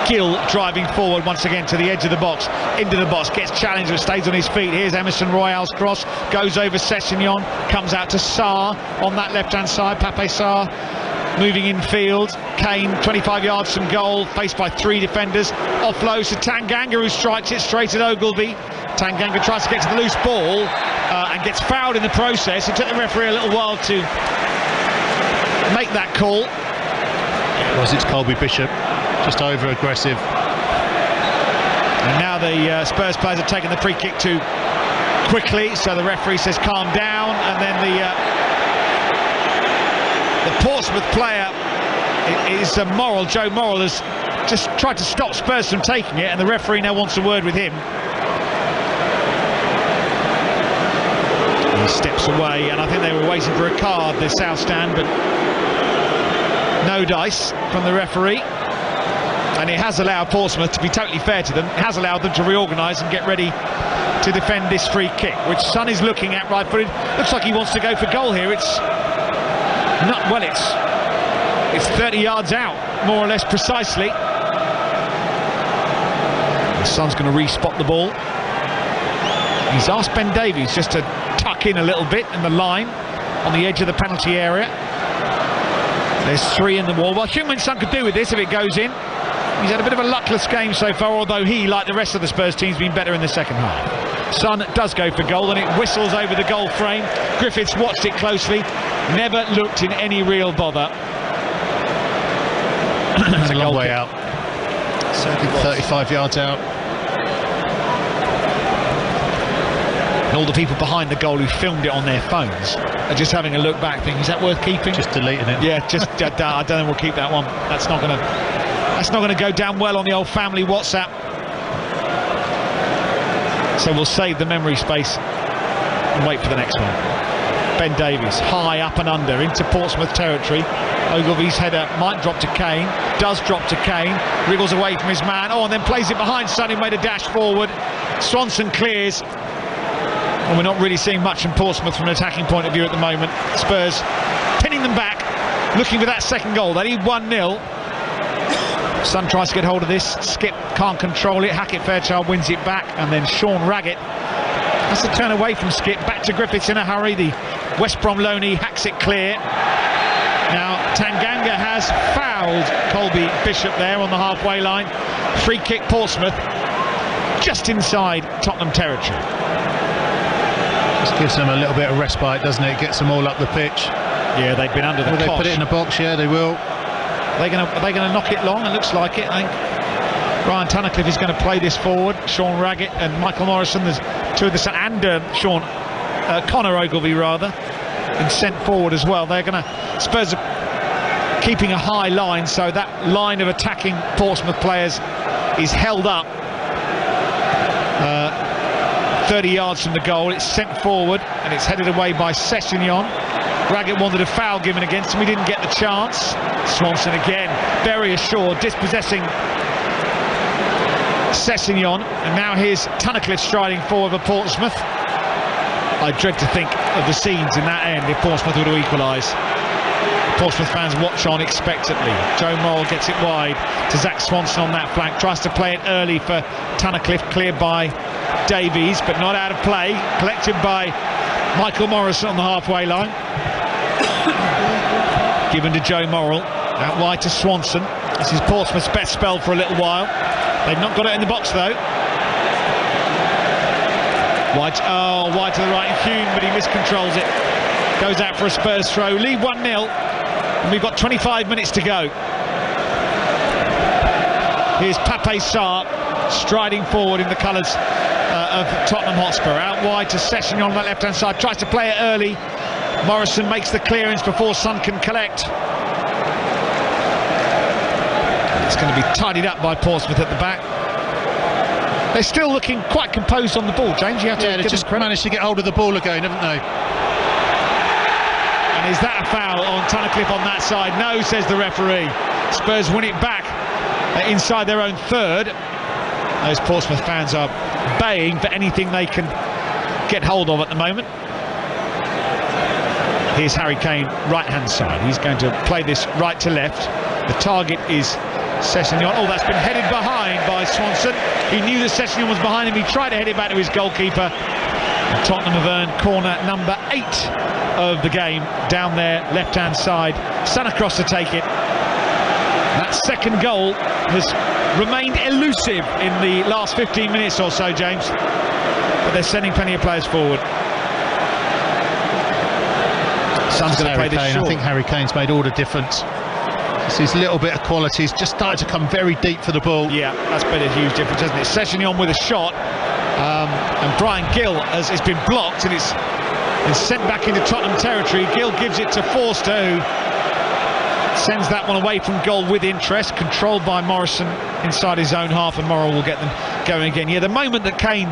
Gill driving forward once again to the edge of the box, into the box, gets challenged but stays on his feet. Here's Emerson Royale's cross, goes over Sessegnon, comes out to Sarr on that left-hand side. Pape Sarr moving infield. Kane 25 yards from goal, faced by three defenders. Offload to Tanganga, who strikes it straight at Ogilvie. Tanganga tries to get to the loose ball and gets fouled in the process. It took the referee a little while to make that call. It's Colby Bishop, just over aggressive. And now the Spurs players have taken the free kick too quickly, so the referee says calm down, and then the Portsmouth player is Morrell. Joe Morrell has just tried to stop Spurs from taking it, and the referee now wants a word with him. He steps away, and I think they were waiting for a card, the South Stand, but no dice from the referee. And it has allowed Portsmouth, to be totally fair to them, it has allowed them to reorganise and get ready to defend this free kick, which Son is looking at right-footed. Looks like he wants to go for goal here. It's 30 yards out, more or less precisely. Son's going to re-spot the ball. He's asked Ben Davies just to tuck in a little bit in the line on the edge of the penalty area. There's three in the wall. Well, Heung-min Son could do with this if it goes in. He's had a bit of a luckless game so far, although he, like the rest of the Spurs team, has been better in the second half. Son does go for goal, and it whistles over the goal frame. Griffiths watched it closely, never looked in any real bother. It's a long way out. 35 yards out. And all the people behind the goal who filmed it on their phones are just having a look back, thinking, is that worth keeping? Just deleting it. Yeah, just I don't think we'll keep that one. That's not going to go down well on the old family WhatsApp. So we'll save the memory space and wait for the next one. Ben Davies, high up and under into Portsmouth territory. Ogilvie's header might drop to Kane, does drop to Kane, wriggles away from his man, and then plays it behind Son, who made a dash forward. Swanson clears. And we're not really seeing much from Portsmouth from an attacking point of view at the moment. Spurs pinning them back, looking for that second goal. They need 1-0. Son tries to get hold of this. Skip can't control it. Hackett Fairchild wins it back, and then Sean Raggett has to turn away from Skip. Back to Griffiths in a hurry. The West Brom loanee hacks it clear. Now Tanganga has fouled Colby Bishop there on the halfway line. Free kick Portsmouth, just inside Tottenham territory. Just gives them a little bit of respite, doesn't it? Gets them all up the pitch. Yeah, they've been under the Will cosh. they put it in the box? Yeah, they will. Are they going to knock it long? It looks like it. I think Ryan Tunnicliffe is going to play this forward. Sean Raggett and Michael Morrison, there's two of the, and Conor Ogilvie rather, and sent forward as well. They're going to, Spurs are keeping a high line, so that line of attacking Portsmouth players is held up 30 yards from the goal. It's sent forward and it's headed away by Sessegnon. Raggett wanted a foul given against him, he didn't get the chance. Swanson again, very assured, dispossessing Sessegnon, and now here's Tunnicliffe striding forward for Portsmouth. I dread to think of the scenes in that end if Portsmouth were to equalise. Portsmouth fans watch on expectantly. Joe Morrell gets it wide to Zach Swanson on that flank, tries to play it early for Tunnicliffe, cleared by Davies, but not out of play, collected by Michael Morrison on the halfway line. Given to Joe Morrell, out wide to Swanson. This is Portsmouth's best spell for a little while. They've not got it in the box though. Wide to the right, Hume, but he miscontrols it. Goes out for a Spurs throw. Lead 1-0, and we've got 25 minutes to go. Here's Pape Sarr striding forward in the colours of Tottenham Hotspur. Out wide to Sessegnon on that left-hand side, tries to play it early. Morrison makes the clearance before Son can collect. It's going to be tidied up by Portsmouth at the back. They're still looking quite composed on the ball, James. You have to they just managed to get hold of the ball again, haven't they? And is that a foul on Tunnicliffe on that side? No, says the referee. Spurs win it back inside their own third. Those Portsmouth fans are baying for anything they can get hold of at the moment. Here's Harry Kane, right-hand side. He's going to play this right to left. The target is Sessegnon. Oh, that's been headed behind by Swanson. He knew that Sessegnon was behind him. He tried to head it back to his goalkeeper. And Tottenham have earned corner number 8 of the game down their left-hand side. Son across to take it. That second goal has remained elusive in the last 15 minutes or so, James. But they're sending plenty of players forward. Son's going to play this short. I think Harry Kane's made all the difference. His little bit of quality. He's just started to come very deep for the ball. Yeah, that's made a huge difference, hasn't it? Sessegnon with a shot, and Brian Gill has been blocked, and it's sent back into Tottenham territory. Gill gives it to Forster, who sends that one away from goal with interest, controlled by Morrison inside his own half, and Morrell will get them going again. Yeah, the moment that Kane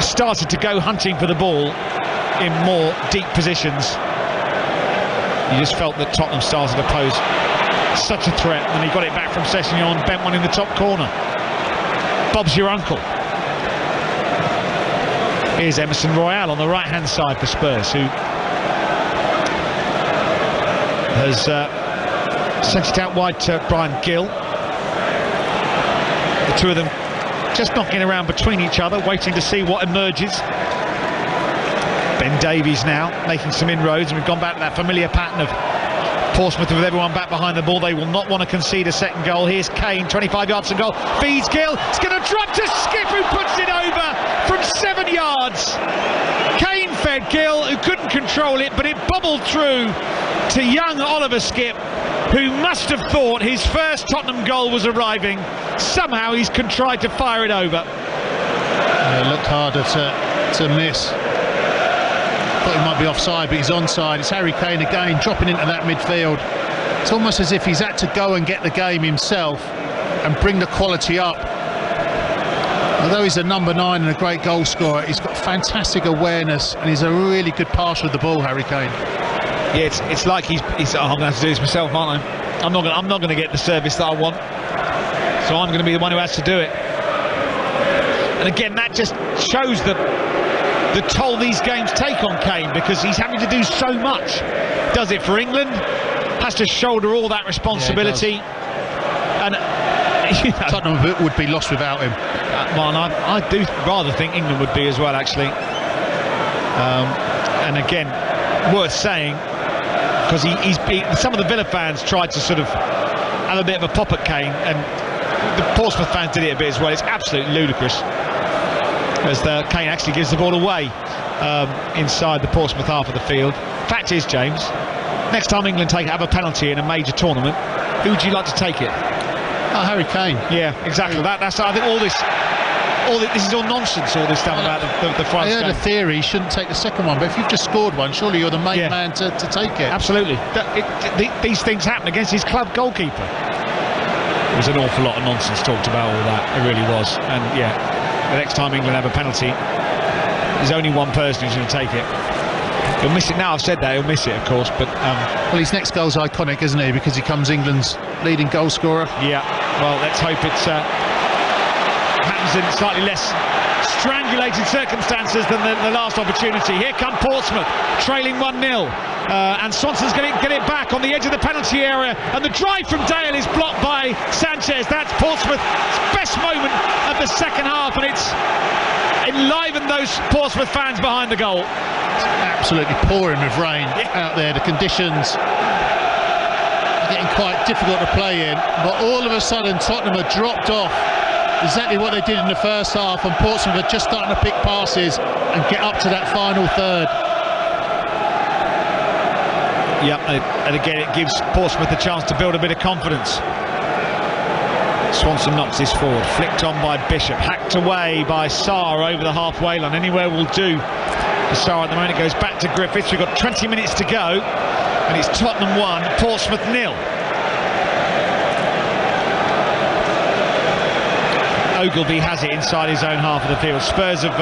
started to go hunting for the ball in more deep positions, you just felt that Tottenham started to pose such a threat, and he got it back from Sessegnon, bent one in the top corner. Bob's your uncle. Here's Emerson Royale on the right-hand side for Spurs, who has sent it out wide to Brian Gill. The two of them just knocking around between each other, waiting to see what emerges. Ben Davies now making some inroads, and we've gone back to that familiar pattern of Portsmouth with everyone back behind the ball. They will not want to concede a second goal. Here's Kane, 25 yards from goal, feeds Gill, it's going to drop to Skip, who puts it over from 7 yards. Kane fed Gill, who couldn't control it, but it bubbled through to young Oliver Skip, who must have thought his first Tottenham goal was arriving. Somehow he's contrived to fire it over. It looked harder to miss. Thought he might be offside, but he's onside. It's Harry Kane again, dropping into that midfield. It's almost as if he's had to go and get the game himself and bring the quality up. Although he's a number 9 and a great goal scorer, he's got fantastic awareness, and he's a really good passer of the ball, Harry Kane. Yeah, it's like he's I'm going to have to do this myself, aren't I? I'm not going to get the service that I want, so I'm going to be the one who has to do it. And again, that just shows the toll these games take on Kane, because he's having to do so much. Does it for England, has to shoulder all that responsibility. Yeah, and you know, Tottenham would be lost without him. Well, I do rather think England would be as well, actually. And again, worth saying, because some of the Villa fans tried to sort of have a bit of a pop at Kane, and the Portsmouth fans did it a bit as well. It's absolutely ludicrous, as Kane actually gives the ball away inside the Portsmouth half of the field. Fact is, James, next time England have a penalty in a major tournament, Who would you like to take it? Oh, Harry Kane. Yeah, exactly. That's I think all this is all nonsense. All this stuff about the France I heard game. a theory he shouldn't take the second one, but if you've just scored one, surely you're the main man to take it. Absolutely. These things happen against his club goalkeeper. There was an awful lot of nonsense talked about all that. It really was. And yeah, the next time England have a penalty, there's only one person who's going to take it. He'll miss it now. I've said that. He'll miss it, of course. But well, his next goal's iconic, isn't he? Because he becomes England's leading goal scorer. Yeah. Well, let's hope it happens in slightly less strangulated circumstances than the last opportunity. Here come Portsmouth, trailing 1-0. And Swanson's going to get it back on the edge of the penalty area. And the drive from Dale is blocked by Sanchez. That's Portsmouth's best moment of the second half. And it's enlivened those Portsmouth fans behind the goal. Absolutely pouring with rain out there. The conditions are getting quite difficult to play in, but all of a sudden Tottenham have dropped off exactly what they did in the first half, and Portsmouth are just starting to pick passes and get up to that final third. Yep, and again it gives Portsmouth a chance to build a bit of confidence. Swanson knocks this forward, flicked on by Bishop, hacked away by Sarr over the halfway line. Anywhere will do for Sarr at the moment. It goes back to Griffiths. We've got 20 minutes to go, and it's Tottenham 1, Portsmouth 0. Ogilvie has it inside his own half of the field. Spurs have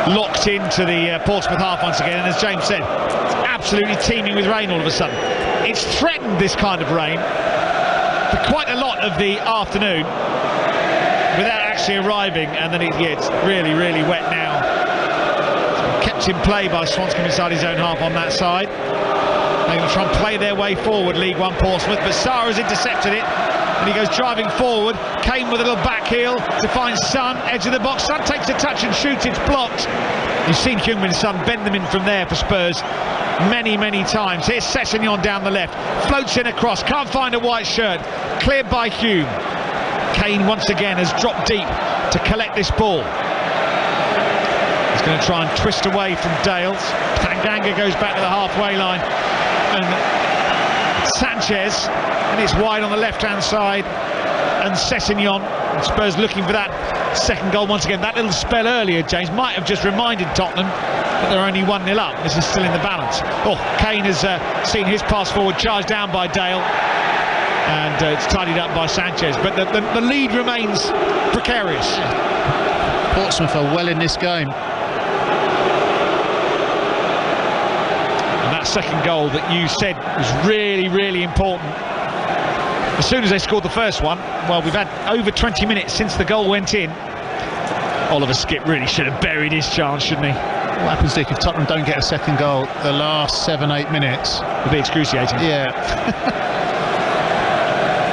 locked into the Portsmouth half once again, and as James said, it's absolutely teeming with rain all of a sudden. It's threatened this kind of rain for quite a lot of the afternoon without actually arriving, and then it's really, really wet now. It's kept in play by Swanscombe inside his own half on that side. They're going to try and play their way forward, League One Portsmouth, but Sarr has intercepted it, and he goes driving forward. Kane with a little back heel to find Son, edge of the box. Son takes a touch and shoots, it's blocked. You've seen Heung-min Son bend them in from there for Spurs many, many times. Here's Sessegnon down the left, floats in across, can't find a white shirt, cleared by Hume. Kane once again has dropped deep to collect this ball. He's going to try and twist away from Dales. Tanganga goes back to the halfway line, and Sanchez, and it's wide on the left hand side, and Sessegnon. Spurs looking for that second goal once again. That little spell earlier, James, might have just reminded Tottenham that they're only 1-0 up. This is still in the balance. Oh, Kane has seen his pass forward charged down by Dale, and it's tidied up by Sanchez, but the lead remains precarious. Portsmouth are well in this game. And that second goal that you said was really, really important. As soon as they scored the first one, well, we've had over 20 minutes since the goal went in. Oliver Skipp really should have buried his chance, shouldn't he? What happens, Dick, if Tottenham don't get a second goal the last 7-8 minutes? It'll be excruciating. Yeah.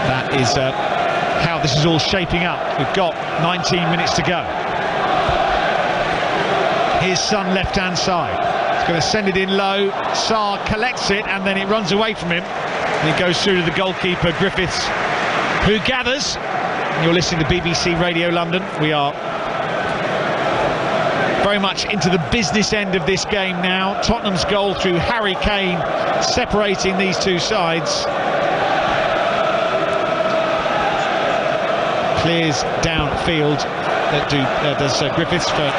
That is how this is all shaping up. We've got 19 minutes to go. Here's Son left-hand side. He's going to send it in low. Sarr collects it, and then it runs away from him. And it goes through to the goalkeeper, Griffiths, who gathers. You're listening to BBC Radio London. We are very much into the business end of this game now. Tottenham's goal through Harry Kane separating these two sides. Clears downfield. That does Griffiths for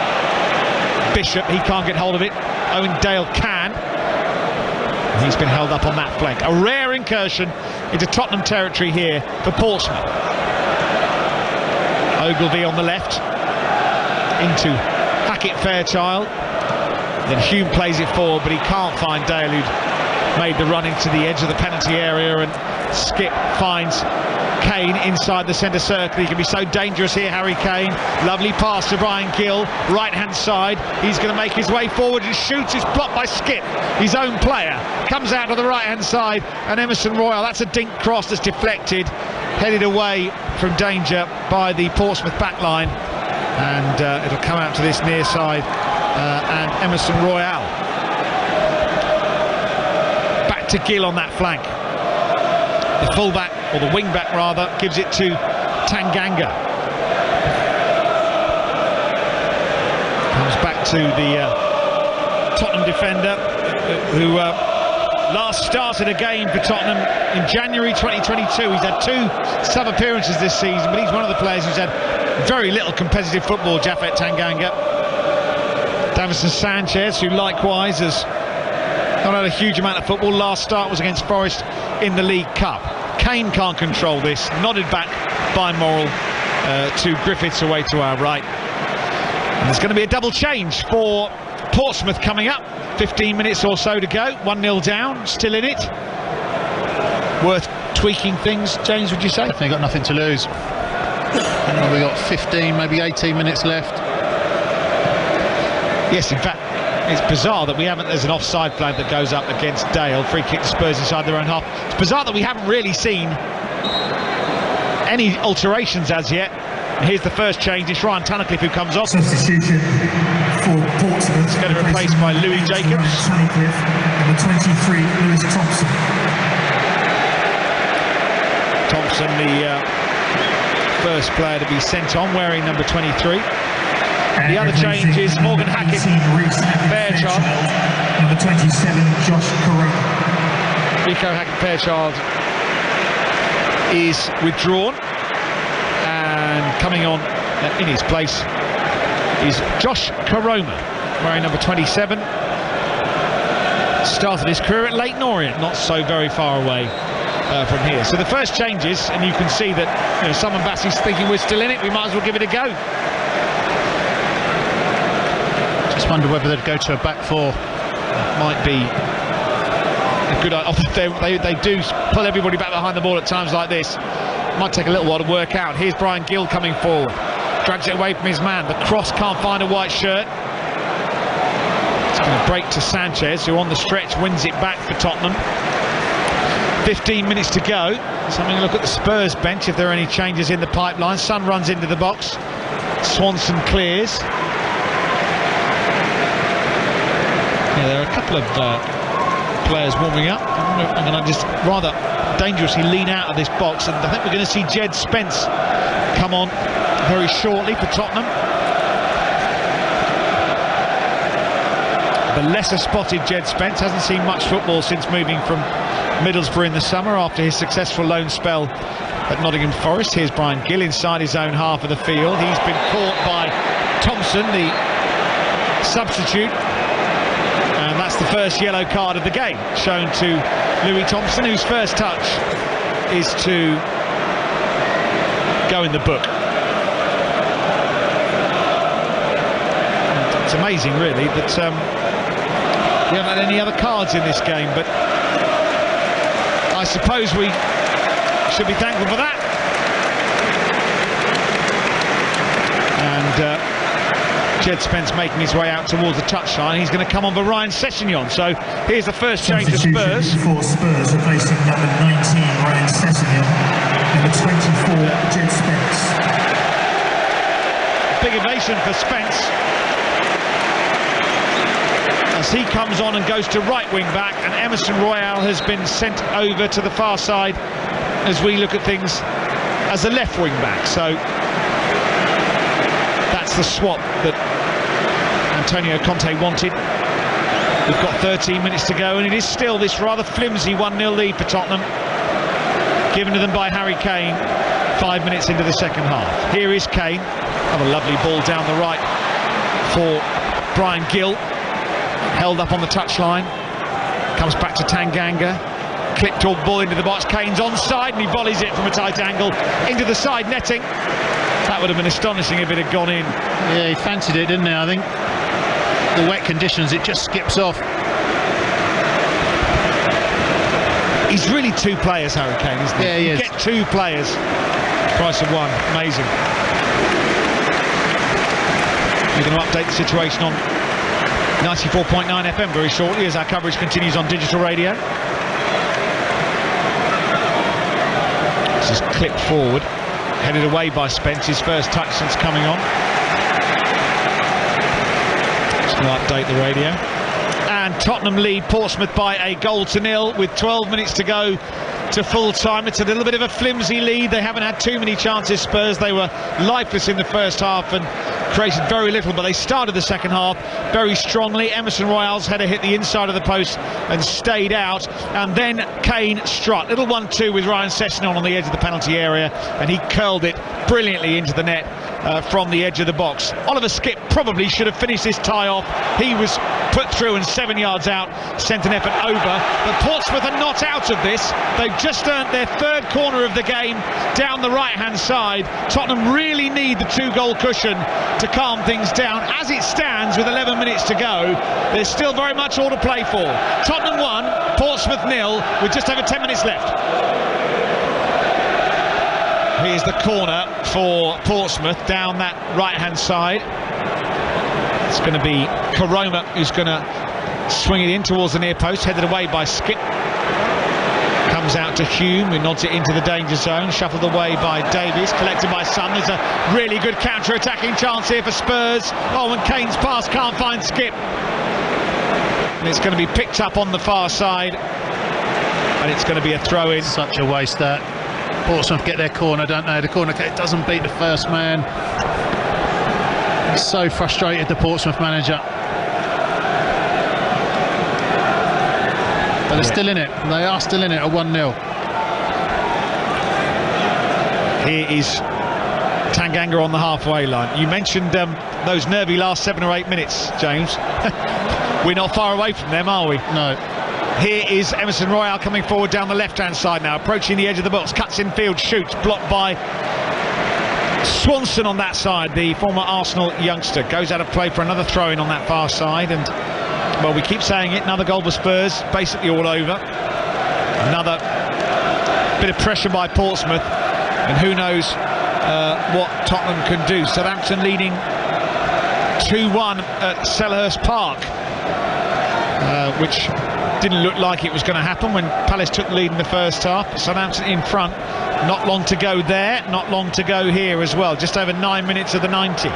Bishop. He can't get hold of it. Owen Dale can. He's been held up on that flank. A rare incursion into Tottenham territory here for Portsmouth. Ogilvie on the left into Hackett-Fairchild. Then Hume plays it forward, but he can't find Dale, who'd made the run into the edge of the penalty area, and Skipp finds Kane inside the centre circle. He can be so dangerous here, Harry Kane. Lovely pass to Brian Gill, right hand side. He's going to make his way forward and shoots. It's blocked by Skipp, his own player. Comes out to the right hand side, and Emerson Royal, that's a dink cross that's deflected, headed away from danger by the Portsmouth back line, and it'll come out to this near side, and Emerson Royal back to Gill on that flank. The fullback, or the wing-back rather, gives it to Tanganga. Comes back to the Tottenham defender, who last started a game for Tottenham in January 2022. He's had 2 sub-appearances this season, but he's one of the players who's had very little competitive football, Japhet Tanganga. Davinson Sanchez, who likewise has not had a huge amount of football. Last start was against Forest in the League Cup. Kane can't control this, nodded back by Morrell to Griffiths away to our right. And there's going to be a double change for Portsmouth coming up. 15 minutes or so to go, 1-0 down, still in it. Worth tweaking things, James, would you say? Definitely got nothing to lose. We've got 15, maybe 18 minutes left. Yes, in fact, it's bizarre that we haven't. There's an offside flag that goes up against Dale. Free kick to Spurs inside their own half. It's bizarre that we haven't really seen any alterations as yet. And here's the first change. It's Ryan Tunnicliffe who comes off. Substitution for Portsmouth. It's going to be replaced by Louis Jacobs. Tunnicliffe, number 23, Lewis Thompson. Thompson, the first player to be sent on, wearing number 23. And the other change is Morgan Hackett, Fairchild. Number 27, Josh Corona. Rico Hackett-Fairchild is withdrawn, and coming on in his place is Josh Koroma, wearing number 27. Started his career at Leyton Orient, not so very far away from here. So the first changes, and you can see that Simon Bassey's thinking we're still in it, we might as well give it a go. Just wonder whether they'd go to a back 4. Might be a good idea. They do pull everybody back behind the ball at times like this. Might take a little while to work out. Here's Brian Gill coming forward, drags it away from his man. The cross can't find a white shirt. It's going to break to Sanchez, who on the stretch wins it back for Tottenham. 15 minutes to go. Let's having a look at the Spurs bench if there are any changes in the pipeline. Son runs into the box. Swanson clears. Yeah, there are a couple of players warming up. I'm going to just rather dangerously lean out of this box, and I think we're going to see Jed Spence come on very shortly for Tottenham. The lesser spotted Jed Spence hasn't seen much football since moving from Middlesbrough in the summer after his successful loan spell at Nottingham Forest. Here's Brian Gill inside his own half of the field. He's been caught by Thompson, the substitute, and that's the first yellow card of the game, shown to Louis Thompson, whose first touch is to go in the book. And it's amazing, really, that we haven't had any other cards in this game, but I suppose we should be thankful for that. And Jed Spence making his way out towards the touchline. He's going to come on for Ryan Sessegnon. So here's the first change to Spurs. For Spurs, replacing number 19, Ryan Sessegnon, number 24, Jed Spence. Big ovation for Spence as he comes on and goes to right wing back, and Emerson Royale has been sent over to the far side as we look at things as a left wing back. So that's the swap that Antonio Conte wanted. We've got 13 minutes to go, and it is still this rather flimsy 1-0 lead for Tottenham, given to them by Harry Kane 5 minutes into the second half. Here is Kane. Another lovely ball down the right for Brian Gill, held up on the touchline, comes back to Tanganga, clipped all ball into the box. Kane's onside and he volleys it from a tight angle into the side netting. That would have been astonishing if it had gone in. Yeah, he fancied it, didn't he? I think the wet conditions, it just skips off. He's really two players, Harry Kane, isn't he? Yeah, he is. Get two players, price of one. Amazing. We're going to update the situation on 94.9 FM very shortly as our coverage continues on digital radio. This is clipped forward, headed away by Spence, his first touch since coming on. Just going to update the radio. and Tottenham lead Portsmouth by a 1-0 with 12 minutes to go to full time. It's a little bit of a flimsy lead. They haven't had too many chances, Spurs. They were lifeless in the first half and created very little, but they started the second half very strongly. Emerson Royale's header hit the inside of the post and stayed out, and then Kane struck. Little 1-2 with Ryan Sessegnon on the edge of the penalty area, and he curled it brilliantly into the net from the edge of the box. Oliver Skipp probably should have finished this tie off. He was put through and 7 yards out, sent an effort over, but Portsmouth are not out of this. They've just earned their third corner of the game down the right hand side. Tottenham really need the 2-goal cushion to calm things down. As it stands with 11 minutes to go, there's still very much all to play for. Tottenham 1, Portsmouth 0 with just over 10 minutes left. Here's the corner for Portsmouth down that right-hand side. It's going to be Koroma who's going to swing it in towards the near post, headed away by Skipp. Comes out to Hume, who nods it into the danger zone, shuffled away by Davies, collected by Son. There's a really good counter-attacking chance here for Spurs. Oh, and Kane's pass can't find Skipp. And it's going to be picked up on the far side, and it's going to be a throw-in. Such a waste that. Portsmouth get their corner, don't they? The corner kick doesn't beat the first man. He's so frustrated, the Portsmouth manager. But they're still in it. They are still in it at 1-0. Here is Tanganga on the halfway line. You mentioned those nervy last 7 or 8 minutes, James. We're not far away from them, are we? No. Here is Emerson Royale coming forward down the left-hand side now, approaching the edge of the box, cuts in field, shoots, blocked by Swanson on that side, the former Arsenal youngster. Goes out of play for another throw-in on that far side, and, well, we keep saying it, another goal for Spurs, basically all over. Another bit of pressure by Portsmouth, and who knows what Tottenham can do. Southampton leading 2-1 at Selhurst Park, which didn't look like it was going to happen when Palace took the lead in the first half. Southampton in front, not long to go there, not long to go here as well, just over 9 minutes of the 90.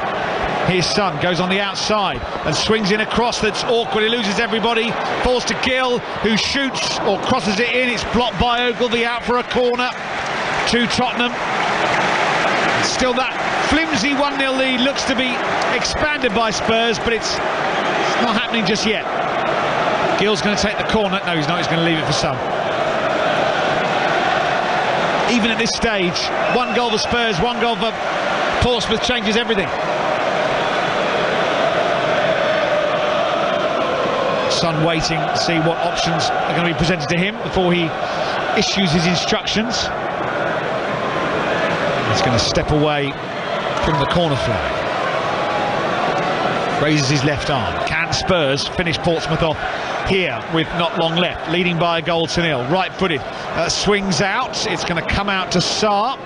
Here's Son, goes on the outside and swings in a cross that's awkward, he loses everybody, falls to Gill, who shoots or crosses it in. It's blocked by Ogilvie, out for a corner to Tottenham. Still that flimsy 1-0 lead looks to be expanded by Spurs, but it's not happening just yet. Gill's going to take the corner. No, he's not. He's going to leave it for Son. Even at this stage, 1 goal for Spurs, 1 goal for Portsmouth changes everything. Son waiting to see what options are going to be presented to him before he issues his instructions. He's going to step away from the corner flag. Raises his left arm. Can Spurs finish Portsmouth off here with not long left, leading by a 1-0. Right-footed, swings out. It's going to come out to Sarr,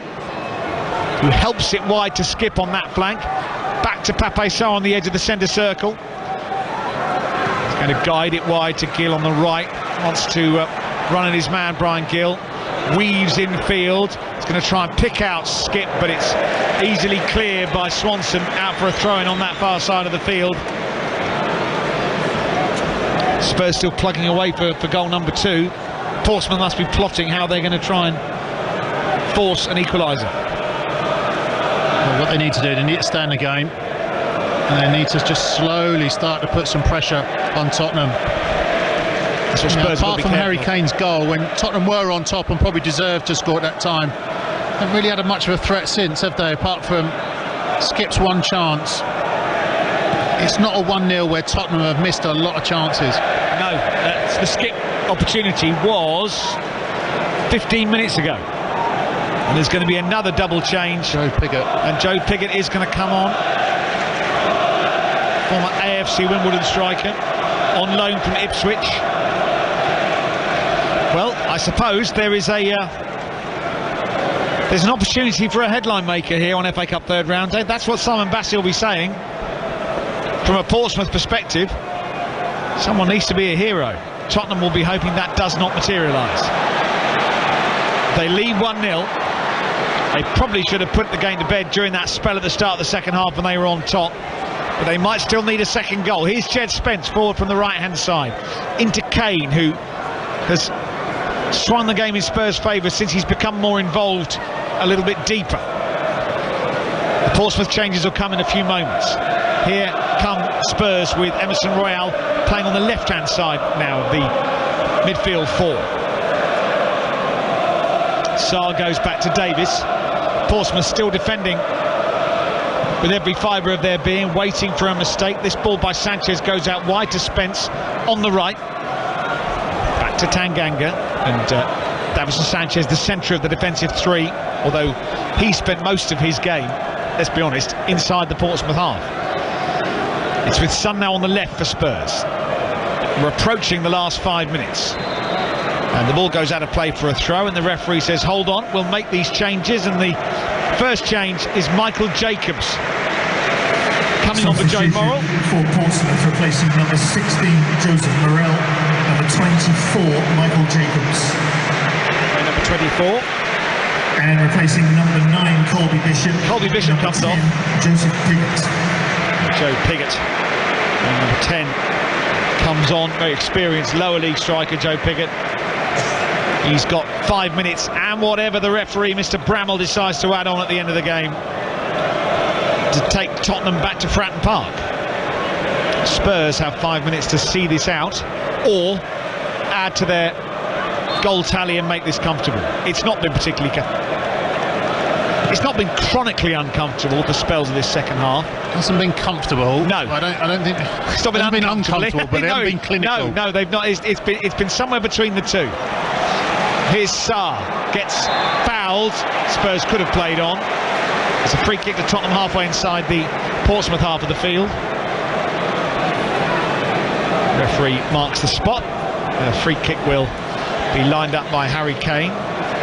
who helps it wide to Skipp on that flank. Back to Pape Sarr on the edge of the centre circle. He's going to guide it wide to Gill on the right. Wants to run at his man, Brian Gill. Weaves infield. He's going to try and pick out Skipp, but it's easily cleared by Swanson, out for a throw-in on that far side of the field. Spurs still plugging away for goal number 2. Portsmouth must be plotting how they're going to try and force an equaliser. Well, what they need to do, they need to stay in the game, and they need to just slowly start to put some pressure on Tottenham. Apart from Harry Kane's goal, when Tottenham were on top and probably deserved to score at that time, they haven't really had much of a threat since, have they? Apart from Skipp's one chance. It's not a 1-0 where Tottenham have missed a lot of chances. No, the Skipp opportunity was 15 minutes ago. And there's going to be another double change. Joe Pigott. And Joe Pigott is going to come on. Former AFC Wimbledon striker, on loan from Ipswich. Well, I suppose there's an opportunity for a headline maker here on FA Cup third round day. That's what Simon Bassey will be saying. From a Portsmouth perspective, someone needs to be a hero. Tottenham will be hoping that does not materialise. They lead 1-0. They probably should have put the game to bed during that spell at the start of the second half when they were on top. but they might still need a second goal. Here's Jed Spence forward from the right-hand side into Kane, who has swung the game in Spurs' favour since he's become more involved a little bit deeper. The Portsmouth changes will come in a few moments. Here come Spurs with Emerson Royal playing on the left-hand side now of the midfield four. Sarr goes back to Davis. Portsmouth still defending with every fibre of their being, waiting for a mistake. This ball by Sanchez goes out wide to Spence on the right. Back to Tanganga, and Davison Sanchez, the centre of the defensive three, although he spent most of his game, let's be honest, inside the Portsmouth half. It's with Son now on the left for Spurs. We're approaching the last 5 minutes. And the ball goes out of play for a throw, and the referee says, hold on, we'll make these changes. And the first change is Michael Jacobs coming on for Joe Morrell. For Portsmouth, replacing number 16, Joseph Morrell, number 24, Michael Jacobs. Number 24. And replacing number 9, Colby Bishop. Colby Bishop comes 10, off. Joseph Piggott. Joe Piggott. And number 10 comes on, very experienced lower league striker Joe Piggott. He's got 5 minutes and whatever the referee, Mr. Bramall, decides to add on at the end of the game to take Tottenham back to Fratton Park. Spurs have 5 minutes to see this out or add to their goal tally and make this comfortable. It's not been particularly it's not been chronically uncomfortable for spells of this second half. It hasn't been comfortable. No, I don't think it's not been uncomfortable, but it hasn't been clinical. No, they've not. It's been somewhere between the two. Here's Sarr, gets fouled. Spurs could have played on. It's a free kick to Tottenham halfway inside the Portsmouth half of the field. Referee marks the spot. A free kick will be lined up by Harry Kane.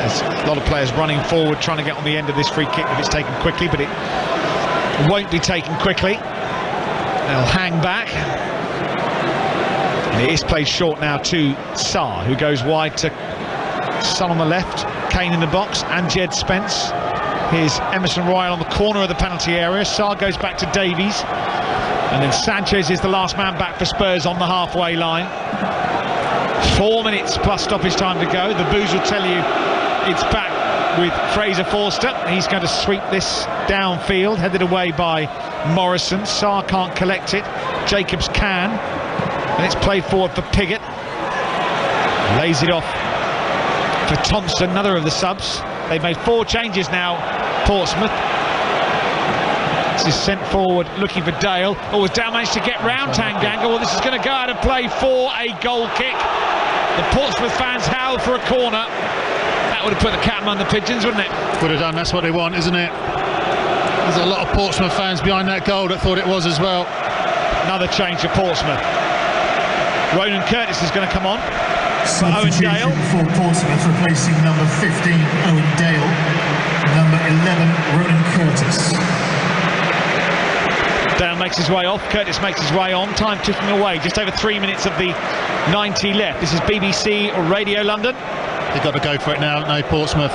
There's a lot of players running forward trying to get on the end of this free kick if it's taken quickly, but it won't be taken quickly. They'll hang back. And it is played short now to Sarr, who goes wide to Son on the left, Kane in the box, and Jed Spence. Here's Emerson Royal on the corner of the penalty area. Sarr goes back to Davies, and then Sanchez is the last man back for Spurs on the halfway line. 4 minutes plus stoppage time to go. The booze will tell you it's back with Fraser Forster. He's going to sweep this downfield, headed away by Morrison. Sarr can't collect it. Jacobs can, and it's played forward for Piggott. Lays it off for Thompson, another of the subs. They've made 4 changes now, Portsmouth. This is sent forward looking for Dale. Oh, has Dale managed to get round Tanganga? Well, this is going to go out of play for a goal kick. The Portsmouth fans howl for a corner. That would have put the cat among the pigeons, wouldn't it? Would have done, that's what they want, isn't it? There's a lot of Portsmouth fans behind that goal that thought it was as well. Another change for Portsmouth. Ronan Curtis is going to come on. Owen Dale. For Portsmouth, replacing number 15, Owen Dale. Number 11, Ronan Curtis. Dale makes his way off, Curtis makes his way on. Time ticking away, just over 3 minutes of the 90 left. This is BBC Radio London. They've got to go for it now, no, Portsmouth.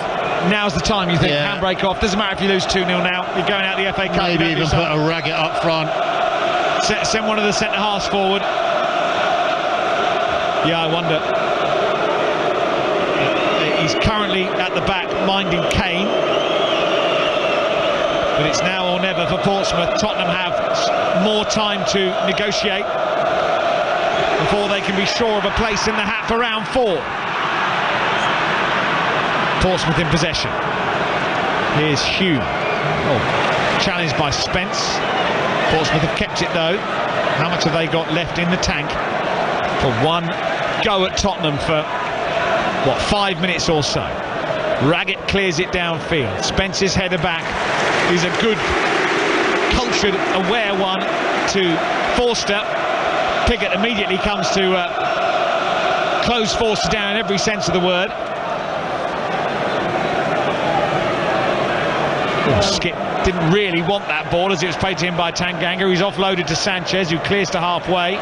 Now's the time, you think, handbrake off. Doesn't matter if you lose 2-0 now, you're going out the FA Cup. Maybe even put a Raggett up front. Send one of the centre-halves forward. Yeah, I wonder. He's currently at the back minding Kane, but it's now or never for Portsmouth. Tottenham have more time to negotiate before they can be sure of a place in the hat for round 4. Portsmouth in possession. Here's Hume. Oh, challenged by Spence. Portsmouth have kept it though. How much have they got left in the tank for one go at Tottenham for what, 5 minutes or so? Raggett clears it downfield. Spence's header back is a good, cultured, aware one to Forster. Piggott immediately comes to close Forster down in every sense of the word. Skip didn't really want that ball as it was played to him by Tanganga. He's offloaded to Sanchez, who clears to halfway.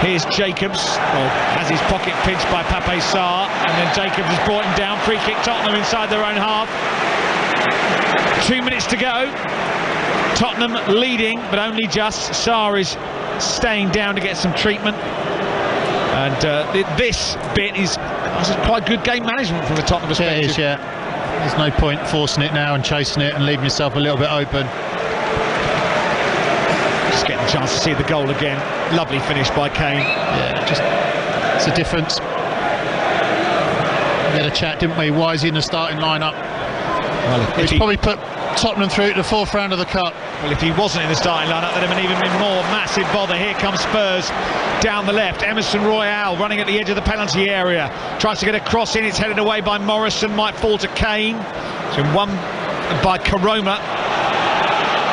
Here's Jacobs, has his pocket pinched by Pape Sarr, and then Jacobs has brought him down. Free kick Tottenham inside their own half. 2 minutes to go. Tottenham leading, but only just. Sarr is staying down to get some treatment. And this bit is quite good game management from the Tottenham perspective. It is, yeah. There's no point forcing it now and chasing it and leaving yourself a little bit open. Just getting a chance to see the goal again. Lovely finish by Kane. Yeah, just it's a difference. We had a chat, didn't we? Why is he in the starting lineup? Well, He's probably put Tottenham through to the fourth round of the Cup. Well, if he wasn't in the starting lineup, there'd have even been more massive bother. Here comes Spurs down the left. Emerson Royale running at the edge of the penalty area. Tries to get a cross in. It's headed away by Morrison. Might fall to Kane. It's been won by Koroma.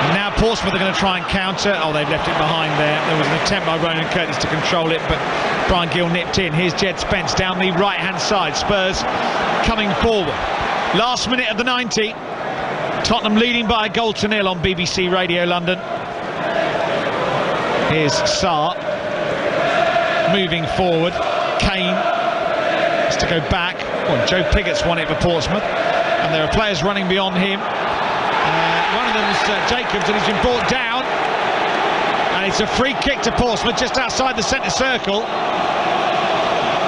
And now Portsmouth are going to try and counter. Oh, they've left it behind there. There was an attempt by Ronan Curtis to control it, but Brian Gill nipped in. Here's Jed Spence down the right-hand side. Spurs coming forward. Last minute of the 90. Tottenham leading by a goal to nil on BBC Radio London. Here's Sarr moving forward. Kane has to go back. Well, Joe Piggott's won it for Portsmouth, and there are players running beyond him. One of them is Jacobs, and he's been brought down, and it's a free kick to Portsmouth just outside the centre circle.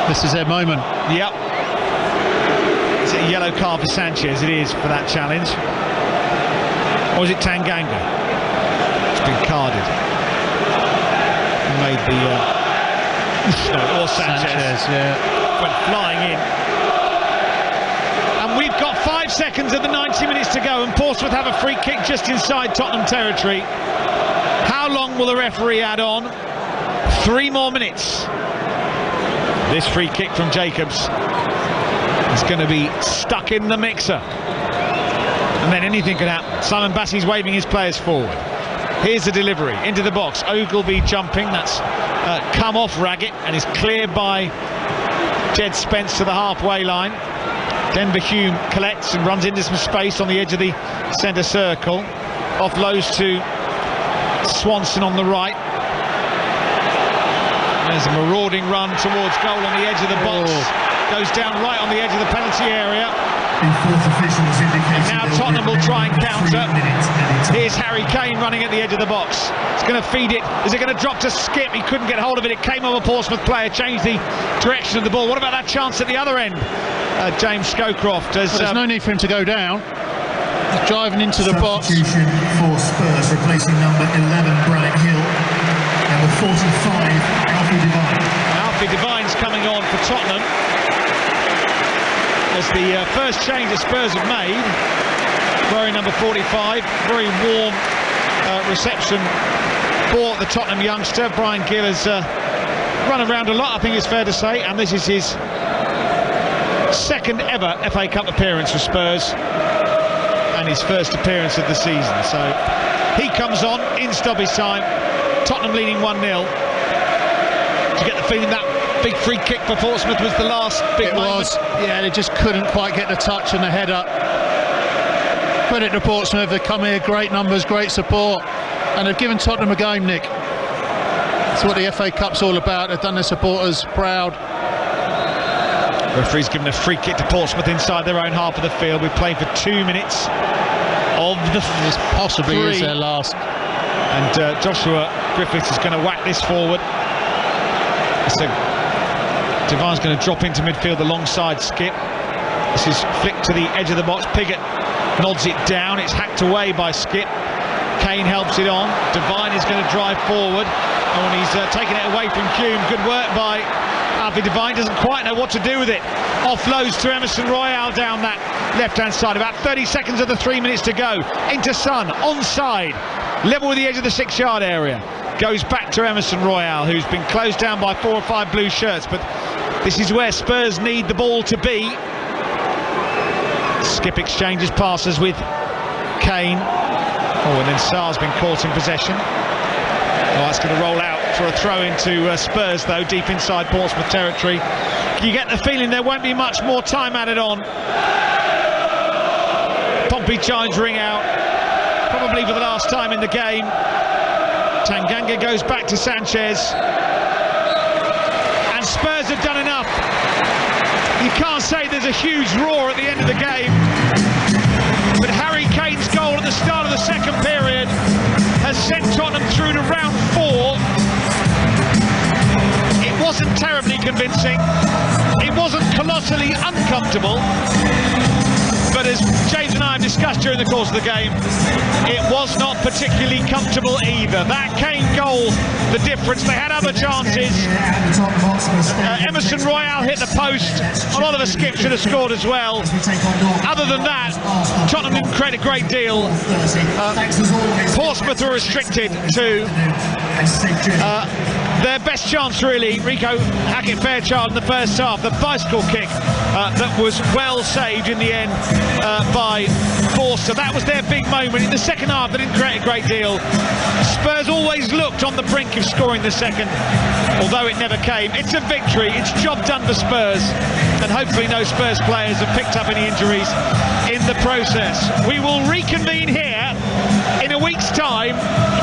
This is their moment. Yep. Is it a yellow card for Sanchez? It is for that challenge. Or is it Tanganga? It's been carded. Made the no, or Sanchez, yeah. Went flying in. And we've got 5 seconds of the 90 minutes to go, and Portsmouth have a free kick just inside Tottenham territory. How long will the referee add on? 3 more minutes. This free kick from Jacobs is going to be stuck in the mixer. And then anything could happen. Simon Bassey's waving his players forward. Here's the delivery into the box. Ogilvie jumping. That's come off Raggett and is cleared by Jed Spence to the halfway line. Denver Hume collects and runs into some space on the edge of the centre circle. Offloads to Swanson on the right. There's a marauding run towards goal on the edge of the box. Goes down right on the edge of the penalty area. And now Tottenham will try and counter. Here's Harry Kane running at the edge of the box. He's going to feed it. Is it going to drop to Skip? He couldn't get hold of it. It came over Portsmouth player, changed the direction of the ball. What about that chance at the other end? James Scowcroft has... Well, there's no need for him to go down. He's driving into the box. Substitution for Spurs, replacing number 11 Brian Hill, number 45 Alfie Devine. Alfie Devine's coming on for Tottenham. As the first change the Spurs have made, wearing number 45, very warm reception for the Tottenham youngster. Brian Gill has run around a lot, I think it's fair to say, and this is his second ever FA Cup appearance for Spurs and his first appearance of the season. So he comes on in stoppage time. Tottenham leading 1-0. Did you get the feeling that big free kick for Portsmouth was the last big moment? Was, yeah, they just couldn't quite get the touch and the header. Credit to Portsmouth, they've come here, great numbers, great support, and they've given Tottenham a game, Nick. That's what the FA Cup's all about. They've done their supporters proud. Referee's given a free kick to Portsmouth inside their own half of the field. We've played for 2 minutes of the this possibly 3. Is their last. And Joshua Griffiths is going to whack this forward. So Devine's going to drop into midfield alongside Skip. This is flicked to the edge of the box. Pigott nods it down. It's hacked away by Skip. Kane helps it on. Devine is going to drive forward. Oh, and he's taken it away from Hume. Good work by Alfie Devine. Doesn't quite know what to do with it. Offloads to Emerson Royale down that left-hand side. About 30 seconds of the 3 minutes to go. Into Son, onside. Level with the edge of the 6-yard area. Goes back to Emerson Royale, who's been closed down by 4 or 5 blue shirts. But this is where Spurs need the ball to be. Skip exchanges passes with Kane. Oh, and then Sarr's been caught in possession. Oh, that's going to roll out for a throw into Spurs, though, deep inside Portsmouth territory. You get the feeling there won't be much more time added on. Pompey chimes ring out, probably for the last time in the game. Tanganga goes back to Sanchez. And Spurs have done enough. You can't say there's a huge roar at the end of the game. But Harry Kane's goal at the start of the second period has sent Tottenham through to round 4. It wasn't terribly convincing. It wasn't colossally uncomfortable. But as James and I have discussed during the course of the game, it was not particularly comfortable either. That Kane goal, the difference. They had other chances. Emerson Royale hit the post. Oliver Skip should have scored as well. Other than that, Tottenham didn't create a great deal. Portsmouth were restricted to their best chance, really. Rico Hackett-Fairchild in the first half, the bicycle kick that was well saved in the end by Forster. That was their big moment. In the second half, they didn't create a great deal. Spurs always looked on the brink of scoring the second, although it never came. It's a victory. It's job done for Spurs, and hopefully no Spurs players have picked up any injuries in the process. We will reconvene here in a week's time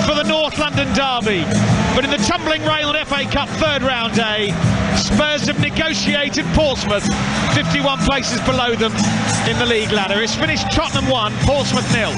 for the North London derby. But in the tumbling rail on FA Cup third round day, Spurs have negotiated Portsmouth 51 places below them in the league ladder. It's finished Tottenham 1, Portsmouth 0.